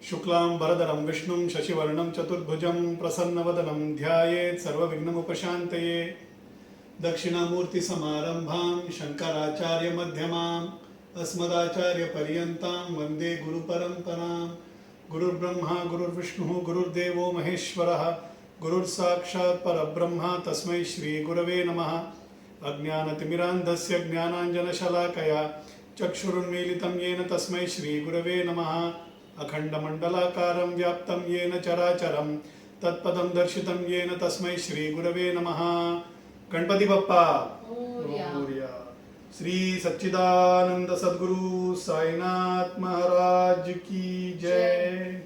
शुक्लां वरदरं विष्णुं शशिवर्णं चतुर्भुजं प्रसन्नवदनं ध्यायेत् सर्वविघ्नोपशान्तये। दक्षिणामूर्तिसमारम्भां शङ्कराचार्यमध्यमाम् अस्मदाचार्यपर्यन्तां वन्दे गुरुपरम्पराम्। गुरुर्ब्रह्मा गुरुर्विष्णुः गुरुर्देवो महेश्वरः गुरुर्साक्षात् परब्रह्म तस्मै श्रीगुरवे नमः। अज्ञानतिमिरान्धस्य ज्ञानाञ्जनशलाकया चक्षुरुन्मीलितं येन तस्मै श्रीगुरवे नमः। अखण्डमण्डलाकारं व्याप्तं येन चराचरं तत्पदं दर्शितं येन तस्मै श्रीगुरवे नमः। गणपति बप्पा मोरया। श्री सच्चिदानंद सद्गुरु साईनाथ महाराज की जय।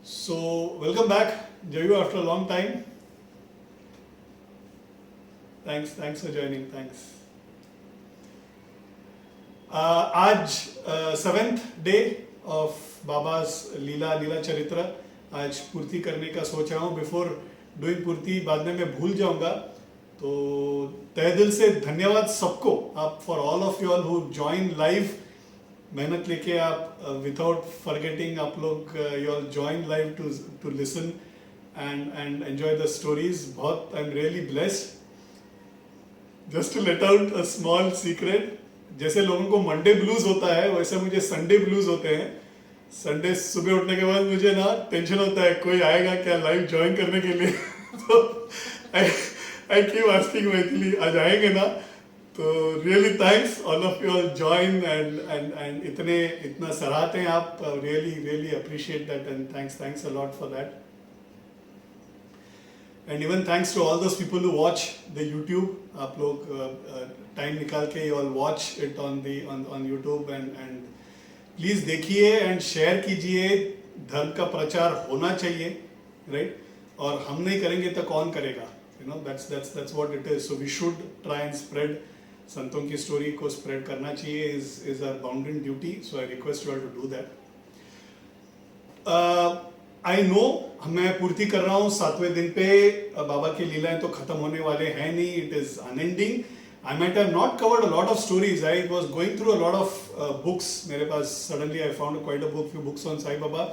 So welcome back, Jayu, after a long time. Thanks for joining. Thanks. आज 7th डे ऑफ बाबा's लीला चरित्र आज पूर्ति करने का सोच रहा हूँ। बिफोर डूइंग पूर्ति बाद में मैं भूल जाऊंगा, तो तहे दिल से धन्यवाद सबको, आप for all of you all who join live. मेहनत लेके आप विदाउट फॉरगेटिंग आप लोग you all join live to listen and enjoy the stories. बहुत I am really blessed. Just to let out a small secret, जैसे लोगों को Monday blues होता है वैसे मुझे संडे ब्लूज होते हैं। संडे सुबह उठने के बाद मुझे ना टेंशन होता है कोई आएगा क्या लाइव ज्वाइन करने के लिए। तो आई कीप आस्किंग मैथिली आज आएंगे ना, तो really thanks all of you all join and इतना सराहते हैं आप। Really appreciate that and thanks a lot for that. And even thanks to all those people who watch the YouTube. आप लोग टाइम निकाल के you all watch it on YouTube and please देखिए and share कीजिए। धर्म का प्रचार होना चाहिए, राइट? और हम नहीं करेंगे तो कौन करेगा? You know that's what it is. So we should try and spread. संतों की स्टोरी को स्प्रेड करना चाहिए is our bounded duty. So I request you all to do that. I know मैं पूर्ति कर रहा हूँ 7वें दिन पे। बाबा की लीलाएं तो खत्म होने वाले हैं नहीं, it is unending. I might have not covered a lot of stories. I was going through a lot of books. मेरे पास suddenly I found quite a few books on Sai Baba.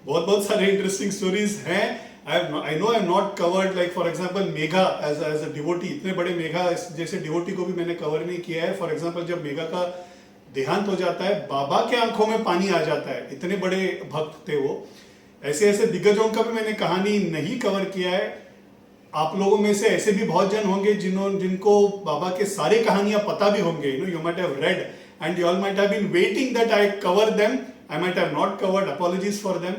बहुत सारे interesting stories हैं. I know I have not covered, like for example Megha as a devotee. इतने बड़े मेघा जैसे devotee को भी मैंने cover नहीं किया है. For example जब मेघा का देहांत हो जाता है, बाबा के आंखों में पानी आ जाता है, इतने बड़े भक्त थे वो। ऐसे दिग्गजों का भी मैंने कहानी नहीं कवर किया है। आप लोगों में से ऐसे भी बहुत जन होंगे जिनको बाबा के सारे कहानियां पता भी होंगे। You might have read and you all might have been waiting that I cover them. I might have not covered, apologies for them,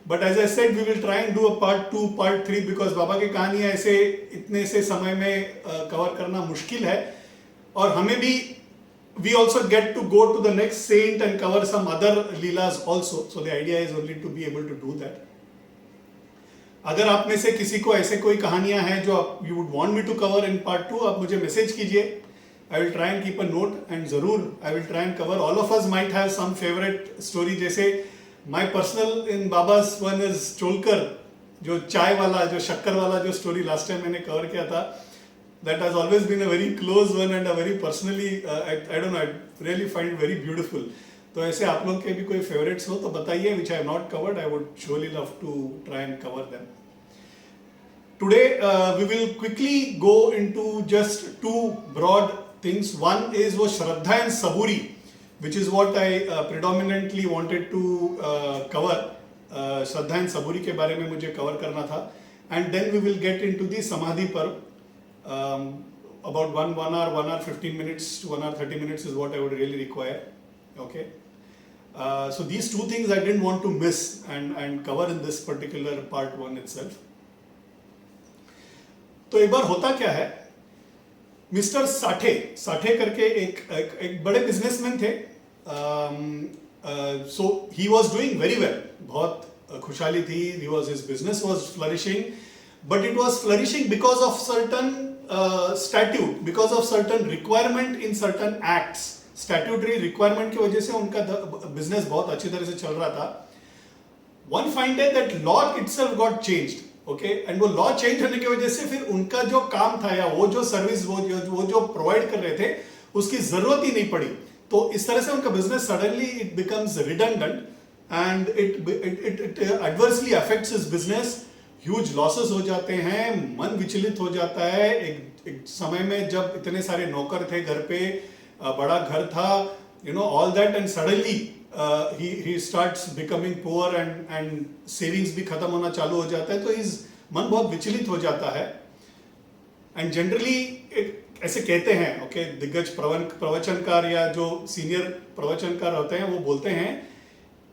but as I said we will try and do a part 2 part 3 because बाबा की कहानियां ऐसे इतने से समय में cover करना मुश्किल है। और हमें भी we also get to go to the next saint and cover some other leelas also. So the idea is only to be able to do that. अगर आप में से किसी को ऐसे कोई कहानियां हैं जो आप you would want me to cover in part 2, आप मुझे मैसेज कीजिए। I will try and keep a note and जरूर I will try and cover. All of us might have some favourite story. जैसे my personal in Baba's one is टोलकर, जो चाय वाला, जो शक्कर वाला जो स्टोरी लास्ट टाइम मैंने कवर किया था, that has always been a very close one and a very personally I don't no, I really find very beautiful. तो ऐसे आप लोग के भी कोई फेवरेट्स हो तो बताइए, which I have not covered. आई वुड surely love to try and cover them. Today we will quickly go into just 2 broad things. One is वो श्रद्धा and Saburi, which is what I predominantly wanted to cover. Shraddha and सबूरी के बारे में मुझे cover करना था। And then we will get into the समाधि पर्व. About 1 hour 15 minutes to 1 hour 30 minutes is what I would really require. Okay. So these 2 things I didn't want to miss and cover in this particular part 1 itself. तो एक बार होता क्या है, mister Sathe करके एक बड़े बिजनेसमैन थे। So he was doing very well, बहुत खुशहाली थी। His business was flourishing, but it was flourishing because of certain statute, because of certain requirement in certain acts. Statutory requirement की वजह से उनका बिजनेस बहुत अच्छी तरह से चल रहा था। One fine day that law itself got changed, okay, and वो लॉ चेंज होने की वजह से फिर उनका जो काम था या वो जो सर्विस वो जो प्रोवाइड कर रहे थे उसकी जरूरत ही नहीं पड़ी। तो इस तरह से उनका business suddenly it becomes redundant and it adversely affects his business. Huge losses हो जाते हैं, मन विचलित हो जाता है. एक समय में जब इतने सारे नौकर थे घर पे, बड़ा घर था, you know all that, and suddenly he starts becoming poor and savings भी खत्म होना चालू हो जाता है. तो इस मन बहुत विचलित हो जाता है. एंड जनरली ऐसे कहते हैं, ओके, दिग्गज प्रवचनकार या जो सीनियर प्रवचनकार होते हैं वो बोलते हैं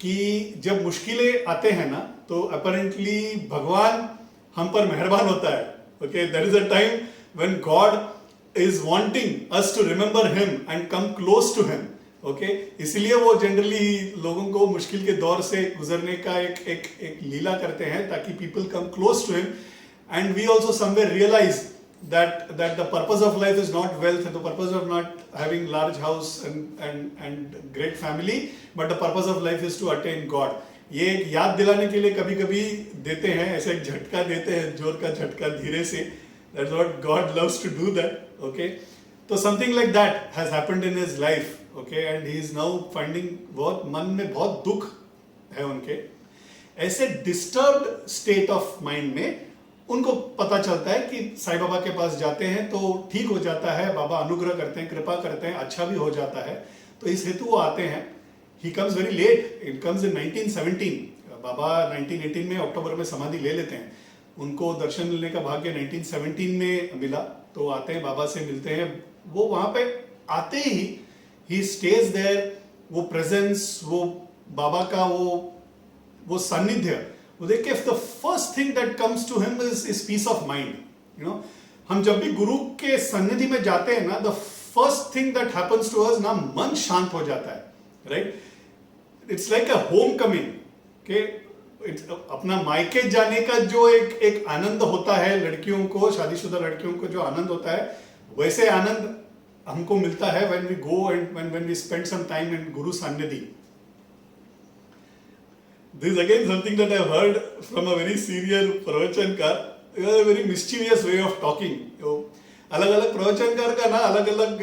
कि जब मुश्किलें आते हैं ना तो अपरेंटली भगवान हम पर मेहरबान होता है. Okay, that is a time when God is wanting us to remember him and come close to him. Okay, इसलिए वो जनरली लोगों को मुश्किल के दौर से गुजरने का एक लीला करते हैं ताकि people come close to him. And we also somewhere realize that the purpose of life is not wealth, the purpose of not having large house and great family, but the purpose of life is to attain God. ये एक याद दिलाने के लिए कभी कभी देते हैं, ऐसे एक झटका देते हैं, जोर का झटका धीरे से. That's what God loves to do that. Okay, तो something like that has happened in his life. Okay, and he is now finding बहुत मन में बहुत दुख है उनके. ऐसे disturbed state of mind में उनको पता चलता है कि साईं बाबा के पास जाते हैं तो ठीक हो जाता है, बाबा अनुग्रह करते हैं, कृपा करते हैं, अच्छा भी हो जाता है. तो इस हेतु वो आते हैं. He comes very late, it comes in 1917. बाबा 1918 में अक्टूबर में समाधि ले लेते हैं. उनको दर्शन मिलने का भाग्य 1917 में मिला. तो आते हैं, बाबा से मिलते हैं. वो वहां पे आते ही स्टेज देयर, वो प्रेजेंस, वो बाबा का वो सानिध्य वो देख के the first thing that comes to him is peace of mind. You know, हम जब भी गुरु के सन्निधि में जाते हैं ना, the first thing that happens to us ना, मन शांत हो जाता है. Right? It's like a homecoming. Okay? अपना मायके जाने का जो एक आनंद होता है लड़कियों को, शादीशुदा लड़कियों को जो आनंद होता है, वैसे आनंद हमको मिलता है when we go and when we spend some time in Guru सान्निधि. This is again something that I have heard from a very senior pravachanकार. A very mischievous way of talking. अलग अलग प्रवचनकार का ना अलग अलग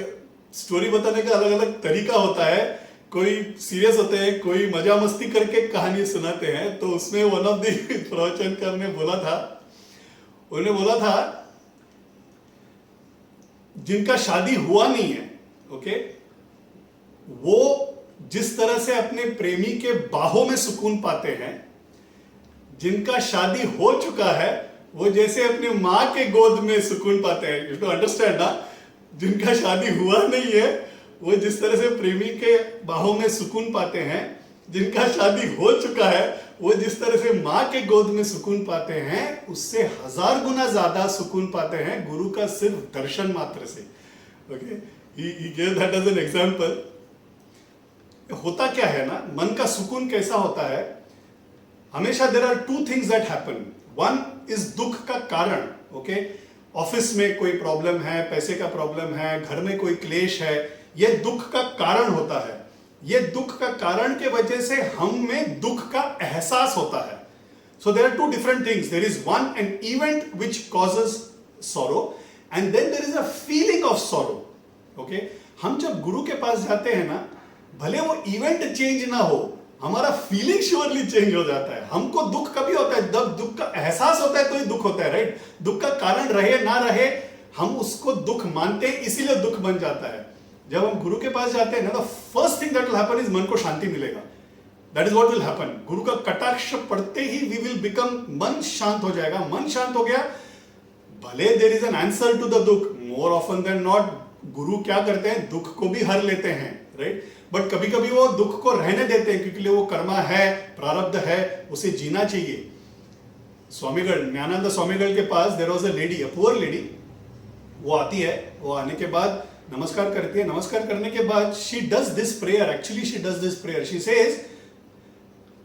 स्टोरी बताने का अलग अलग तरीका होता है. कोई सीरियस होते हैं, कोई मजा मस्ती करके कहानी सुनाते हैं. तो उसमें वन ऑफ द प्रवचनकार ने बोला था, उन्होंने बोला था जिनका शादी हुआ नहीं है, ओके, वो जिस तरह से अपने प्रेमी के बाहों में सुकून पाते हैं, जिनका शादी हो चुका है वो जैसे अपनी मां के गोद में सुकून पाते हैं. यू टू अंडरस्टैंड ना, जिनका शादी हुआ नहीं है वो जिस तरह से प्रेमी के बाहों में सुकून पाते हैं, जिनका शादी हो चुका है वो जिस तरह से मां के गोद में सुकून पाते हैं, उससे 1000 गुना ज्यादा सुकून पाते हैं गुरु का सिर्फ दर्शन मात्र से. Okay, he give that as an example. होता क्या है ना, मन का सुकून कैसा होता है, हमेशा there are two things that happen. One is दुख का कारण. ओके, ऑफिस में कोई प्रॉब्लम है, पैसे का प्रॉब्लम है, घर में कोई क्लेश है, ये दुख का कारण होता है. ये दुख का कारण के वजह से हम में दुख का एहसास होता है. So there are two different things. There is one an event which causes sorrow and then there is a feeling of sorrow. Okay, हम जब गुरु के पास जाते हैं ना, भले वो इवेंट चेंज ना हो, हमारा फीलिंग श्योरली चेंज हो जाता है. हमको दुख कभी होता है जब दुख का एहसास होता है तो ही दुख होता है. राइट? दुख का कारण रहे ना रहे, हम उसको दुख मानते हैं, इसीलिए दुख बन जाता है. जब हम गुरु के पास जाते हैं ना, the first thing that will happen is मन को शांति मिलेगा. That is what will happen. गुरु का कटाक्ष पढ़ते ही वी विल बिकम, मन शांत हो जाएगा. मन शांत हो गया, भले there is an answer to the dukh, more often than not गुरु क्या करते हैं, दुख को भी हर लेते हैं. राइट? बट कभी कभी वो दुख को रहने देते हैं क्योंकि वो कर्मा है, प्रारब्ध है, उसे जीना चाहिए. स्वामीगढ़, ज्ञानानंद स्वामीगढ़ के पास there was a lady, a poor lady. वो आती है, वो आने के बाद नमस्कार करती है. नमस्कार करने के बाद she does this prayer. Actually she does this prayer. She says,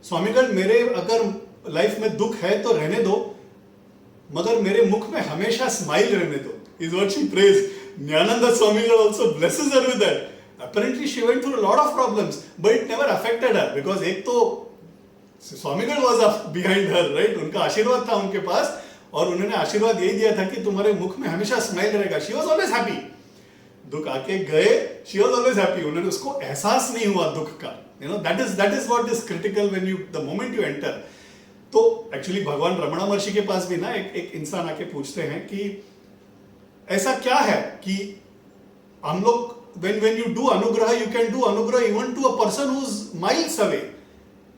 Swamigadh, मेरे अगर लाइफ में दुख है तो रहने दो, मगर मेरे मुख में हमेशा स्माइल रहने दो. Is what she prays. Gyanananda Swamigadh also blesses her with that. Apparently she went through a lot of problems, but it never affected her because एक तो स्वामीगढ़ was behind her, right? उनका आशीर्वाद था उनके पास और उन्होंने आशीर्वाद यही दिया था कि तुम्हारे मुख में हमेशा स्माइल रहेगा. She was always happy. दुख आके गए, शी वॉज ऑलवेज हैप्पी, उन्होंने उसको एहसास नहीं हुआ दुख का, you know, that is what is critical when you the moment you enter. तो एक्चुअली भगवान रमणा महर्षि के पास भी ना एक इंसान आके पूछते हैं कि ऐसा क्या है कि हम लोग when you do anugraha, you can do anugraha even to a person who's miles away,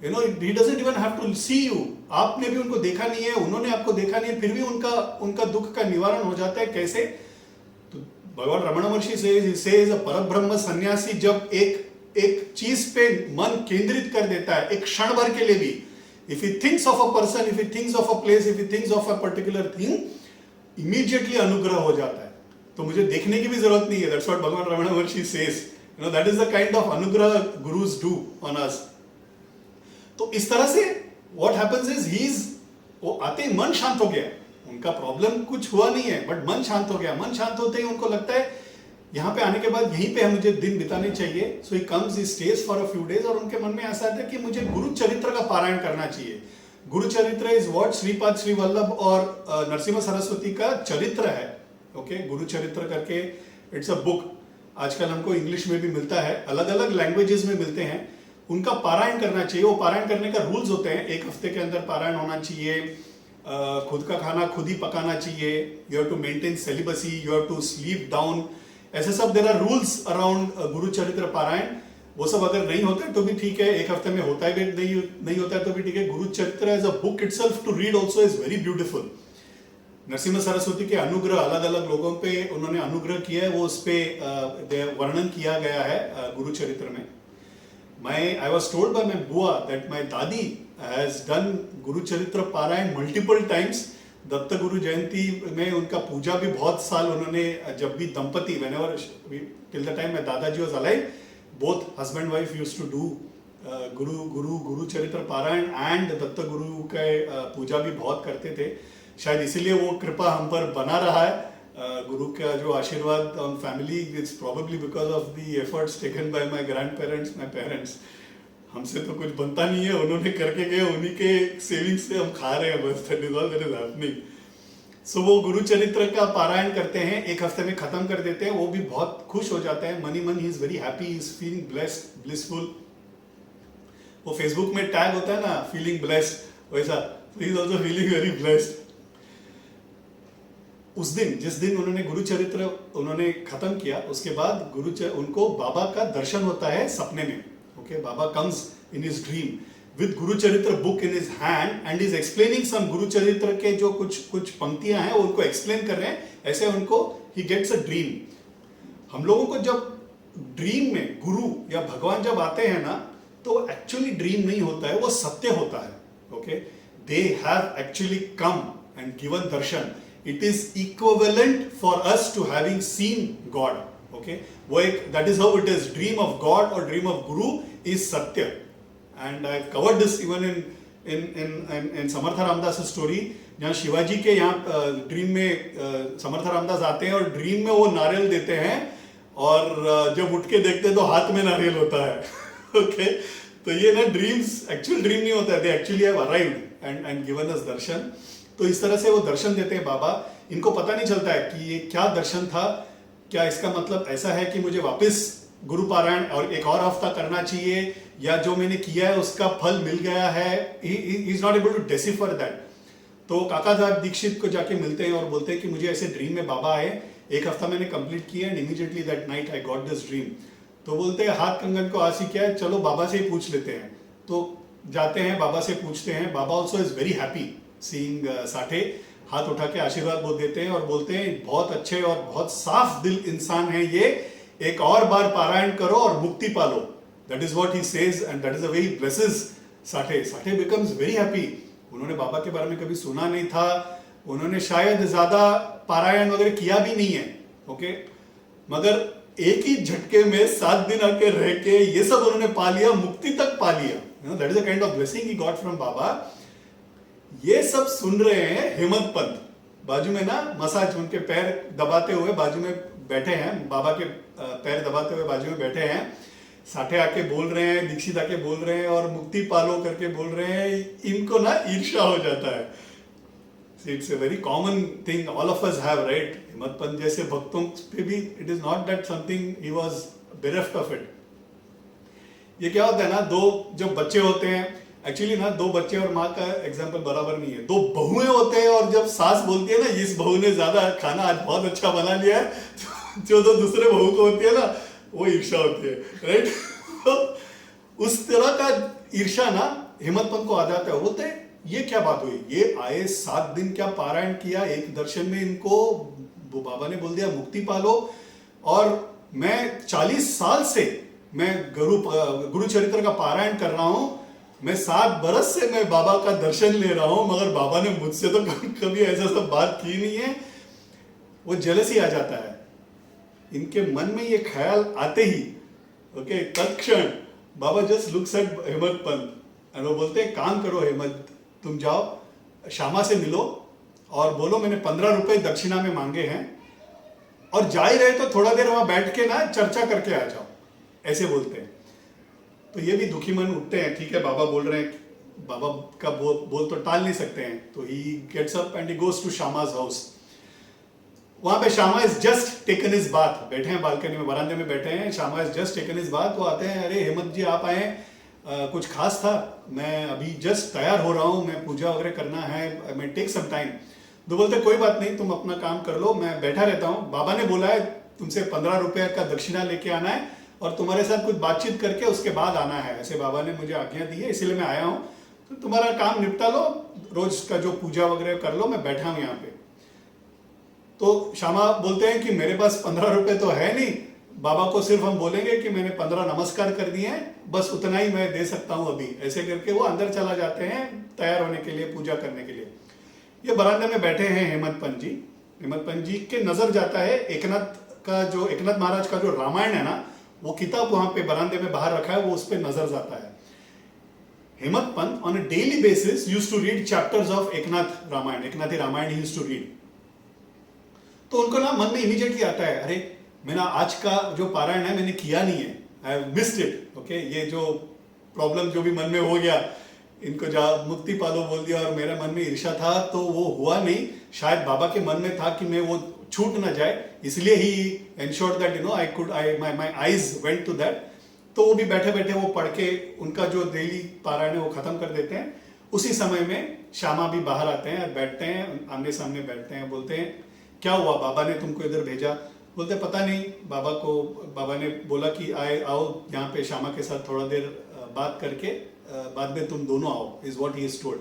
you know, he doesn't even have to see you, आपने भी उनको देखा नहीं है, उन्होंने आपको देखा नहीं है, फिर भी उनका दुख का निवारण हो जाता है। कैसे? तो भगवान रमण महर्षि से परब्रह्म सन्यासी जब एक चीज पे मन केंद्रित कर देता है एक क्षण भर के लिए भी, if he thinks of a person, if he thinks of a place, if he thinks of a particular thing, immediately अनुग्रह हो जाता है। तो मुझे देखने की भी जरूरत नहीं है। That's what भगवान रमण महर्षि says, you know, that is the kind of अनुग्रह gurus do on us। तो इस तरह से what happens is वो आते ही मन शांत हो गया, उनका प्रॉब्लम कुछ हुआ नहीं है, बट मन शांत हो गया। मन शांत होते ही उनको लगता है यहाँ पे आने के बाद यहीं पे मुझे दिन बिताने चाहिए। So he comes, he stays for a few days, और उनके मन में ऐसा आता है कि मुझे गुरु चरित्र का पारायण करना चाहिए। गुरु चरित्र इज व्हाट श्रीपाद श्री वल्लभ और नरसिम्हा सरस्वती का चरित्र है। ओके, गुरु चरित्र करके इट्स अ बुक, आजकल हमको इंग्लिश में भी मिलता है, अलग अलग लैंग्वेजेस में मिलते हैं। उनका पारायण करना चाहिए। वो पारायण करने का रूल्स होते हैं, एक हफ्ते के अंदर पारायण होना चाहिए, खुद का खाना खुद ही पकाना चाहिए, you have to maintain celibacy, you have to sleep down, ऐसे सब देयर आर रूल्स अराउंड गुरु चरित्र पारायण। वो सब अगर नहीं होते तो भी ठीक है, एक हफ्ते में होता है भी नहीं होता है तो भी ठीक है। Guru Charitra as a book itself to read also is very beautiful. Narasimha Saraswati के अनुग्रह अलग अलग लोगों पे उन्होंने अनुग्रह किया है, वो उस पे वर्णन किया गया है गुरु चरित्र में। I was told by my बुआ that my दादी has done गुरु चरित्र पारायण मल्टीपल टाइम्स। दत्त गुरु जयंती में उनका पूजा भी बहुत साल उन्होंने, जब भी दंपति whenever till the time my दादाजी was alive, both husband wife used to do गुरु चरित्र पारायण एंड दत्त गुरु के पूजा भी बहुत करते थे। शायद इसीलिए वो कृपा हम पर बना रहा है। गुरु का जो आशीर्वाद on family, it's probably because of the efforts taken by my grand parents, my parents. हमसे तो कुछ बनता नहीं है, उन्होंने करके गए, उन्हीं के सेविंग्स से हम खा रहे हैं, बस that is all that is happening. So वो गुरु चरित्र का पारायण करते हैं, एक हफ्ते में खत्म कर देते हैं, वो भी बहुत खुश हो जाते हैं, मन ही मन he is very happy, is feeling blessed, blissful. वो फेसबुक में टैग होता है ना, फीलिंग ब्लेस्ड, वैसा he is also feeling very blessed. उस दिन, जिस दिन उन्होंने गुरु चरित्र उन्होंने खत्म किया, उसके बाद उनको बाबा का दर्शन होता है सपने में। Okay, Baba comes in his dream with Guru Charitra book in his hand and is explaining some Guru Charitra के जो कुछ पंक्तियां हैं, वो उनको एक्सप्लेन कर रहे हैं, ऐसे उनको ही गेट्स अ ड्रीम। हम लोगों को जब ड्रीम में गुरु या भगवान जब आते हैं ना, तो एक्चुअली ड्रीम नहीं होता है, वो सत्य होता है। Okay, they have actually come and given Darshan. It is equivalent for us to having seen God. Okay, वो एक, that is how it is. Dream of God or dream of Guru is Satya, and I covered this even in Samartha Ramdas' story, जहाँ शिवाजी के यहाँ dream में समर्थ रामदास आते हैं और dream में वो नारियल देते हैं, और जब उठ के देखते हैं तो हाथ में नारियल होता है। ओके, तो ये ना ड्रीम्स एक्चुअल ड्रीम नहीं होता है, they actually have arrived and given us दर्शन। तो इस तरह से वो दर्शन देते हैं बाबा। इनको पता नहीं चलता है कि ये क्या दर्शन था, क्या इसका मतलब ऐसा है कि मुझे वापस गुरु पारायण और एक और हफ्ता करना चाहिए, या जो मैंने किया है उसका फल मिल गया है। He is not able to decipher that. तो काका साहब दीक्षित को जाके मिलते हैं और बोलते हैं कि मुझे ऐसे ड्रीम में बाबा आए, एक हफ्ता मैंने कंप्लीट किया and immediately that night I got this dream. तो बोलते हैं हाथ कंगन को आसी क्या है, चलो बाबा से ही पूछ लेते हैं। तो जाते हैं, बाबा से पूछते हैं। Baba also is very happy seeing Sathe, हाथ उठा के आशीर्वाद बोल देते हैं और बोलते हैं बहुत अच्छे और बहुत साफ दिल इंसान है ये, एक और बार पारायण करो और मुक्ति पालो। That is what he says and that is the way he blesses Sathe. Sathe becomes very happy. उन्होंने बाबा के बारे में कभी सुना नहीं था, उन्होंने शायद ज्यादा पारायण वगैरह किया भी नहीं है। ओके, मगर एक ही झटके में 7 दिन आके रह के ये सब उन्होंने पा लिया, मुक्ति तक पा लिया। That is the kind of blessing he got from Baba. ये सब सुन रहे हैं हेमंत पंत, बाजू में ना मसाज, उनके पैर दबाते हुए बाजू में बैठे हैं, बाबा के पैर दबाते हुए बाजू में बैठे हैं। साठे आके बोल रहे हैं, दीक्षित आके बोल रहे हैं और मुक्ति पालो करके बोल रहे हैं। इनको ना ईर्ष्या हो जाता है। It's a very common thing all of us have, right? हिम्मत पंत जैसे भक्तों पे भी it is not that something he was bereft of it. ये क्या होता है ना, दो जो बच्चे होते हैं, एक्चुअली ना दो बच्चे और माँ का एग्जाम्पल बराबर नहीं है. दो बहुएं होते हैं और जब सास बोलती है ना इस बहू ने ज्यादा खाना आज बहुत अच्छा बना लिया है, जो दो दूसरे बहू को होती है ना वो ईर्ष्या होती है, राइट? तो उस तरह का ईर्ष्या ना हिम्मत पंत को आ जाता है. बोलते हैं ये क्या बात हुई, ये आए 7 दिन क्या पारायण किया, एक दर्शन में इनको बाबा ने बोल दिया मुक्ति पालो, और मैं 40 साल से मैं गुरु चरित्र का पारायण कर रहा हूं, मैं 7 बरस से मैं बाबा का दर्शन ले रहा हूं, मगर बाबा ने मुझसे तो कभी ऐसा सब बात की नहीं है. वो जेलसी आ जाता है इनके मन में. ये ख्याल आते ही ओके तत्क्षण बाबा जस्ट लुक्स एट हिम्मत पंत और वो बोलते हैं काम करो हिम्मत, तुम जाओ श्यामा से मिलो और बोलो मैंने 15 रुपए दक्षिणा में मांगे हैं, और जा ही रहे तो थोड़ा देर वहां बैठ के ना चर्चा करके आ जाओ, ऐसे बोलते हैं. तो ये भी दुखी मन उठते हैं, ठीक है बाबा बोल रहे हैं, बाबा का बोल तो टाल नहीं सकते हैं. तो he gets up and he goes to Shyama's house. वहां पे Shyama is just taken his bath, बैठे हैं बालकनी में, बरामदे में बैठे हैं. Shyama is just taken his bath. वो आते हैं, अरे हेमंत जी आप आए, कुछ खास था? मैं अभी जस्ट तैयार हो रहा हूँ, मैं पूजा वगैरह करना है, मैं टेक सम टाइम. तो बोलते कोई बात नहीं, तुम अपना काम कर लो, मैं बैठा रहता हूँ. बाबा ने बोला है तुमसे 15 रुपए का दक्षिणा लेके आना है और तुम्हारे साथ कुछ बातचीत करके उसके बाद आना है, ऐसे बाबा ने मुझे आज्ञा दी है, इसीलिए मैं आया हूँ. तो तुम्हारा काम निपटा लो, रोज का जो पूजा वगैरह कर लो, मैं बैठा हूँ यहाँ पे. तो श्यामा बोलते हैं कि मेरे पास 15 रुपए तो है नहीं, बाबा को सिर्फ हम बोलेंगे कि मैंने 15 नमस्कार कर दिए हैं, बस उतना ही मैं दे सकता हूं अभी. ऐसे करके वो अंदर चला जाते हैं तैयार होने के लिए, पूजा करने के लिए. ये बरामदे में बैठे हैं हेमंत पंत जी. हेमंत पंत जी के नजर जाता है एकनाथ महाराज का जो रामायण है ना, वो किताब वहां पे बरामदे में बाहर रखा है, वो उस पर नजर जाता है. Hemant Pant on a daily basis used to read chapters of Eknath Ramayan he used to read. तो उनको ना मन में इमीडिएटली आता है, अरे मैंने आज का जो पारायण है मैंने किया नहीं है, I have missed it. Okay, ये जो प्रॉब्लम जो भी मन में हो गया, इनको जा मुक्ति पालो बोल दिया और मेरे मन में ईर्ष्या था तो वो हुआ नहीं, शायद बाबा के मन में था कि मैं वो छूट ना जाए, इसलिए he ensured that my eyes went to that. तो वो भी बैठे बैठे वो पढ़ के उनका जो डेली पारायण है वो खत्म कर देते हैं. उसी समय में श्यामा भी बाहर आते हैं, बैठते हैं, आमने सामने बैठते हैं. बोलते हैं क्या हुआ, बाबा ने तुमको इधर भेजा? बोलते पता नहीं, बाबा ने बोला कि आओ यहाँ पे श्यामा के साथ थोड़ा देर बात करके बाद में तुम दोनों आओ, is what he is told.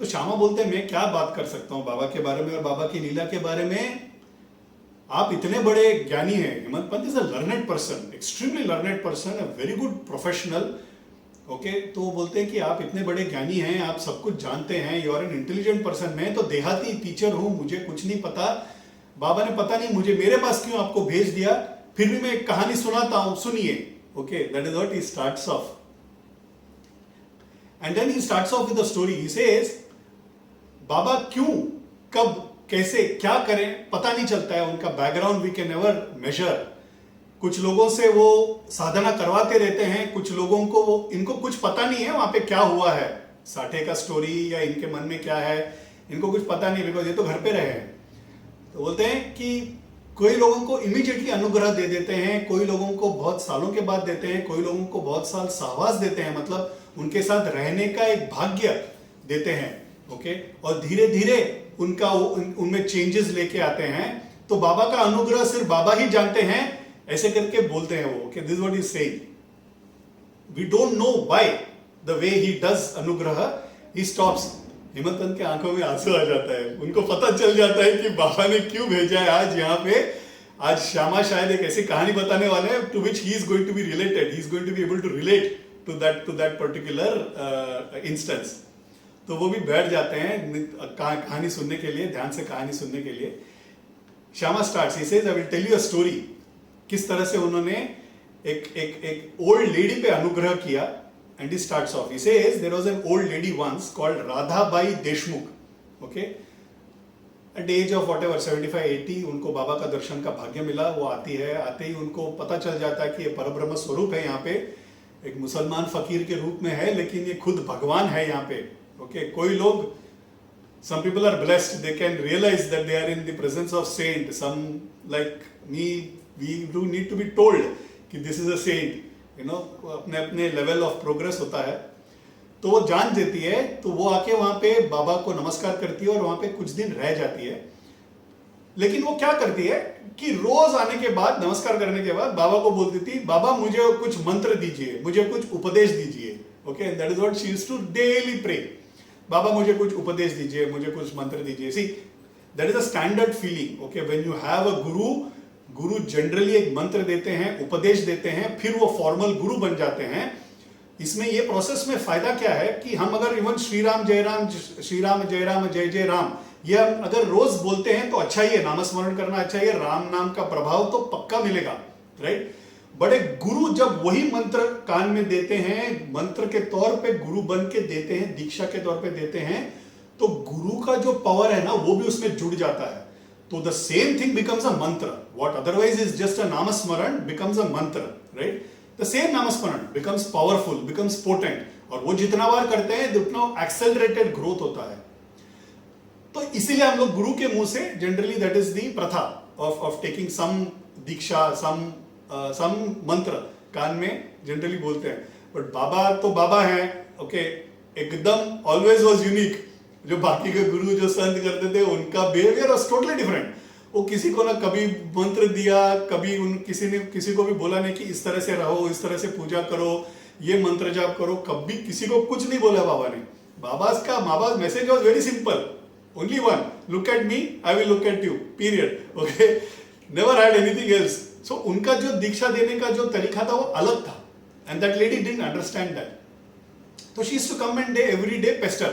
तो श्यामा बोलते हैं मैं क्या बात कर सकता हूँ बाबा के बारे में और बाबा की लीला के बारे में, आप इतने बड़े ज्ञानी हैं. Hemant Pant is a learned person, extremely learned person, a very good professional. Okay, तो वो बोलते हैं कि आप इतने बड़े ज्ञानी हैं, आप सब कुछ जानते हैं, you are an intelligent person. मैं तो देहाती टीचर हूं, मुझे कुछ नहीं पता. बाबा ने पता नहीं मुझे मेरे पास क्यों आपको भेज दिया, फिर भी मैं एक कहानी सुनाता हूं, सुनिए. Okay, that is what he starts off. And then he starts off with the story. He says Baba क्यों, कब, कैसे, क्या करें पता नहीं चलता है. उनका background we can never measure. कुछ लोगों से वो साधना करवाते रहते हैं, कुछ लोगों को वो इनको कुछ पता नहीं है वहां पे क्या हुआ है, साठे का स्टोरी या इनके मन में क्या है, इनको कुछ पता नहीं, बिकॉज ये तो घर पे रहे हैं. तो बोलते हैं कि कोई लोगों को इमीडिएटली अनुग्रह दे देते हैं, कोई लोगों को बहुत सालों के बाद देते हैं, कोई लोगों को बहुत साल सहवास देते हैं, मतलब उनके साथ रहने का एक भाग्य देते हैं. ओके, और धीरे धीरे उनमें चेंजेस लेके आते हैं. तो बाबा का अनुग्रह सिर्फ बाबा ही जानते हैं, ऐसे करके बोलते हैं वो. This what is saying, we don't know why the way he does anugraha, he stops. Hemant Pant के आंखों में आंसू आ जाता है. उनको पता चल जाता है कि बाबा ने क्यों भेजा है आज यहाँ पे. आज श्यामा शायद एक ऐसी कहानी बताने वाले हैं to which he is going to be related, he is going to be able to relate to that particular instance. तो वो भी बैठ जाते हैं कहानी सुनने के लिए, ध्यान से कहानी सुनने के लिए. Shyama starts, he says I will tell you a story. किस तरह से उन्होंने एक ओल्ड लेडी पे अनुग्रह किया. And he starts off. He says there was an old lady once called Radhabai Deshmukh. Okay, at the age of whatever 75-80 उनको बाबा का दर्शन का भाग्य मिला. वो आती है, आते ही उनको पता चल जाता है कि ये परब्रह्म स्वरूप है. यहाँ पे एक मुसलमान फकीर के रूप में है, लेकिन ये खुद भगवान है यहाँ पे. ओके, कोई लोग some people are blessed, they can realize that they are in the presence of saint. Some like me, we do need to be told कि this is a saint, you know, अपने अपने level of progress होता है, तो वो जान देती है, तो वो आके वहां पे बाबा को नमस्कार करती है और वहां पे कुछ दिन रह जाती है. लेकिन वो क्या करती है कि रोज आने के बाद, नमस्कार करने के बाद बाबा को बोलती थी, बाबा मुझे कुछ मंत्र दीजिए, मुझे कुछ उपदेश दीजिए. Okay, that is what she used to daily pray. Baba मुझे कुछ उपदेश दीजिए, मुझे कुछ मंत्र दीजिए. See, that is a standard feeling. Okay, when you have a guru generally एक मंत्र देते हैं, उपदेश देते हैं, फिर वो फॉर्मल गुरु बन जाते हैं. इसमें ये प्रोसेस में फायदा क्या है कि हम अगर इवन श्री राम जय राम जय जय राम, ये हम अगर रोज बोलते हैं तो अच्छा ही है, नामस्मरण करना अच्छा ही है, राम नाम का प्रभाव तो पक्का मिलेगा, राइट. बड़े गुरु जब वही मंत्र कान में देते हैं, मंत्र के तौर पे गुरु बन के देते हैं, दीक्षा के तौर पे देते हैं, तो गुरु का जो पावर है ना वो भी उसमें जुड़ जाता है. तो the same thing becomes a mantra. What otherwise is just a namasmaran becomes a mantra, right. The same namasmaran becomes powerful, becomes potent, और वो जितना बार करते हैं उतना एक्सेलरेटेड ग्रोथ होता है. तो इसीलिए हम लोग गुरु के मुंह से जनरली, दैट इज द प्रथा ऑफ टेकिंग सम दीक्षा, सम मंत्र कान में जनरली बोलते हैं. बट बाबा तो बाबा हैं, ओके, एकदम ऑलवेज वाज यूनिक. जो बाकी के गुरु जो संत करते थे उनका बिहेवियर वाज टोटली डिफरेंट. वो किसी को ना कभी मंत्र दिया, कभी किसी को भी बोला नहीं कि इस तरह से रहो, इस तरह से पूजा करो, ये मंत्र जाप करो, कभी किसी को कुछ नहीं बोला बाबा ने. Baba's message was very simple. Only one. Look at me, I will look at you. Period. Okay. Never had anything else. So उनका जो दीक्षा देने का जो तरीका था वो अलग था. And that lady didn't understand that. So she used to come and every day pester.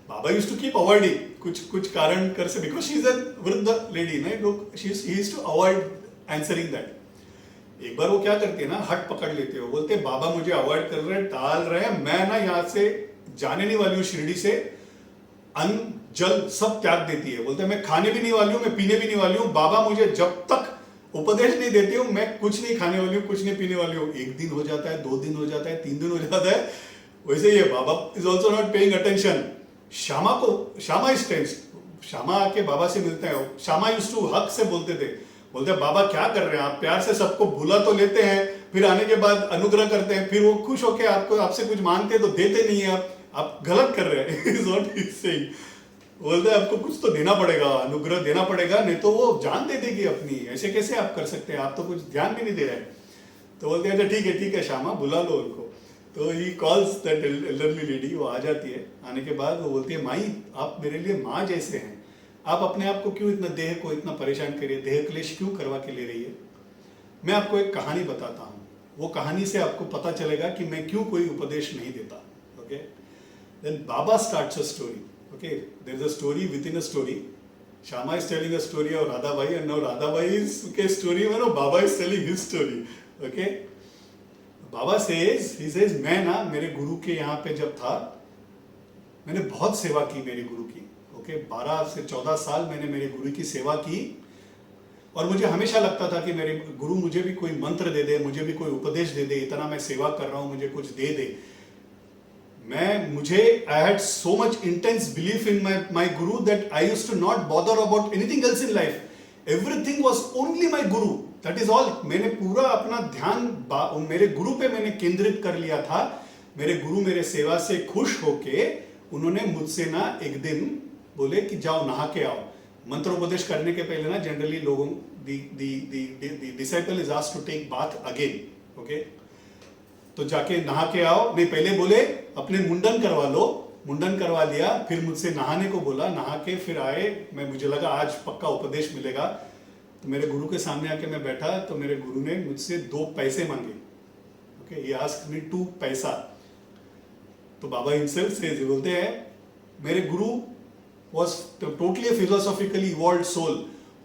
Baba used to keep avoiding. कुछ कारण कर से, because she is a वृद्ध lady, ना, लोग he used to avoid answering that. एक बार वो क्या करते हैं ना, हट पकड़ लेते हो, बोलते हैं बाबा मुझे अवॉइड कर रहे हैं, टाल रहे हैं, मैं ना यहाँ से जाने नहीं वाली हूँ शिरडी से. अन्न जल सब त्याग देती है. बोलते हैं मैं खाने भी नहीं वाली हूं, मैं पीने भी नहीं वाली हूं. बाबा मुझे जब तक उपदेश नहीं देते हो मैं कुछ नहीं खाने वाली हूं, कुछ नहीं पीने वाली हूं. एक दिन हो जाता है, 2 दिन हो जाता है, 3 दिन हो जाता है. वैसे ही Baba is also not paying attention. Shyama is tense. Shyama आके बाबा से मिलते हैं. श्यामा यूज्ड टू हक से बोलते थे, बोलते बाबा क्या कर रहे हैं आप, प्यार से सबको भुला तो लेते हैं, फिर आने के बाद अनुग्रह करते हैं, फिर वो खुश होके आपसे कुछ मांगते हैं तो देते नहीं है, आप गलत कर रहे हैं. Is what he is saying. बोलते हैं आपको कुछ तो देना पड़ेगा, अनुग्रह देना पड़ेगा, नहीं तो वो जान दे देगी अपनी. ऐसे कैसे आप कर सकते हैं, आप तो कुछ ध्यान भी नहीं दे रहे. तो बोलते हैं अच्छा ठीक है श्यामा, बुला लो उनको. तो he calls that elderly lady. वो आ जाती है. आने के बाद वो बोलती है, माई आप मेरे लिए माँ जैसे हैं, आप अपने आप को क्यों इतना, देह को इतना परेशान करिए, देह क्लेश क्यों करवा के ले रही है. मैं आपको एक कहानी बताता हूँ, वो कहानी से आपको पता चलेगा कि मैं क्यों कोई उपदेश नहीं देता. Okay, then Baba starts a story. Okay, there is a story within a story. Shama is telling a story of Radhabai, and now Radhabai's story, Baba is telling his story. Okay, Baba says, he says, मैं ना मेरे गुरु के यहाँ पे जब था, मैंने बहुत सेवा की मेरे गुरु की. Okay, 12 से 14 साल मैंने मेरे गुरु की सेवा की, और मुझे हमेशा लगता था कि मेरे गुरु मुझे भी कोई मंत्र दे दे, मुझे भी कोई उपदेश दे दे, इतना मैं सेवा कर रहा हूँ, मुझे कुछ दे दे. I had so much intense belief in my guru that I used to not bother about anything else in life. Everything was only my guru. That is all. मैंने पूरा अपना ध्यान मेरे गुरु पे मैंने केंद्रित कर लिया था. मेरे गुरु मेरे सेवा से खुश होके उन्होंने मुझसे ना एक दिन बोले कि जाओ नहा के आओ. मंत्रोपदेश करने के पहले ना जनरली लोगों the disciple is asked to take bath again. Okay, तो जाके नहा के आओ. नहीं, पहले बोले अपने मुंडन करवा लो. मुंडन करवा लिया, फिर मुझसे नहाने को बोला. नहा के फिर आए. मुझे लगा आज पक्का उपदेश मिलेगा. तो मेरे गुरु के सामने आके मैं बैठा, तो मेरे गुरु ने मुझसे 2 पैसे मांगे. ओके, he asked me 2 पैसा. तो बाबा himself says, बोलते हैं मेरे गुरु was totally a philosophically evolved soul.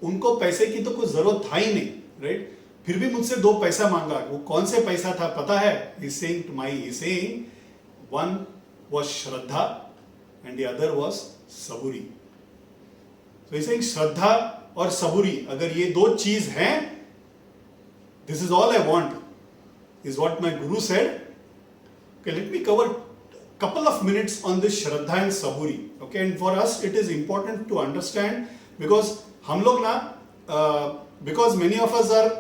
उनको पैसे की तो कोई जरूरत था ही नहीं, राइट. फिर भी मुझसे 2 पैसा मांगा. वो कौन से पैसा था पता है? He's saying one was Shraddha and the other was Saburi. So he's saying श्रद्धा और सबूरी, अगर ये 2 चीज हैं, this is all I want, is what my guru said. Okay, let me cover couple of minutes on this Shraddha and Saburi. Okay, and for us it is important to understand because हम लोग ना because many of us are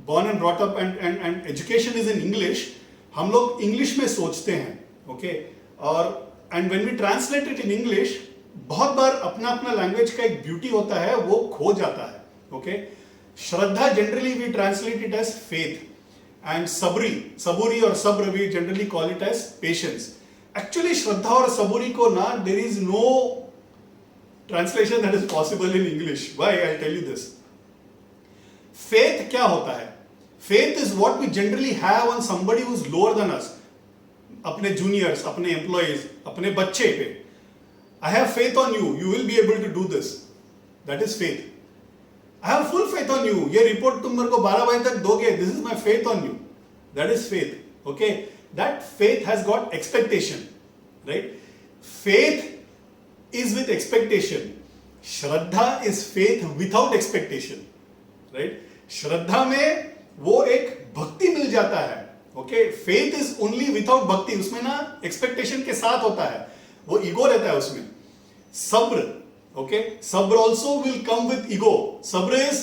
born and brought up and education is in English. हम लोग English में सोचते हैं. Okay, और and when we translate it in English, बहुत बार अपना अपना लैंग्वेज का एक ब्यूटी होता है वो खो जाता है. Okay, Shraddha generally we translate it as faith, and saburi or sabr we generally call it as patience. Actually श्रद्धा और सबूरी को ना there is no translation that is possible in English. Why? I'll tell you this. Faith क्या होता है? Faith is what we generally have on somebody who is lower than us. अपने juniors, अपने employees, अपने बच्चे पे. I have faith on you. You will be able to do this. That is faith. I have full faith on you. ये report तुम मेरे को 12 बजे तक दोगे. This is my faith on you. That is faith. Okay. That faith has got expectation. Right? Faith is with expectation. Shraddha is faith without expectation. Right? श्रद्धा में वो एक भक्ति मिल जाता है. Okay? Faith is only without भक्ति. उसमें ना expectation के साथ होता है. वो ईगो रहता है उसमें. सब्र, okay, sabr also will come with ego. Sabr is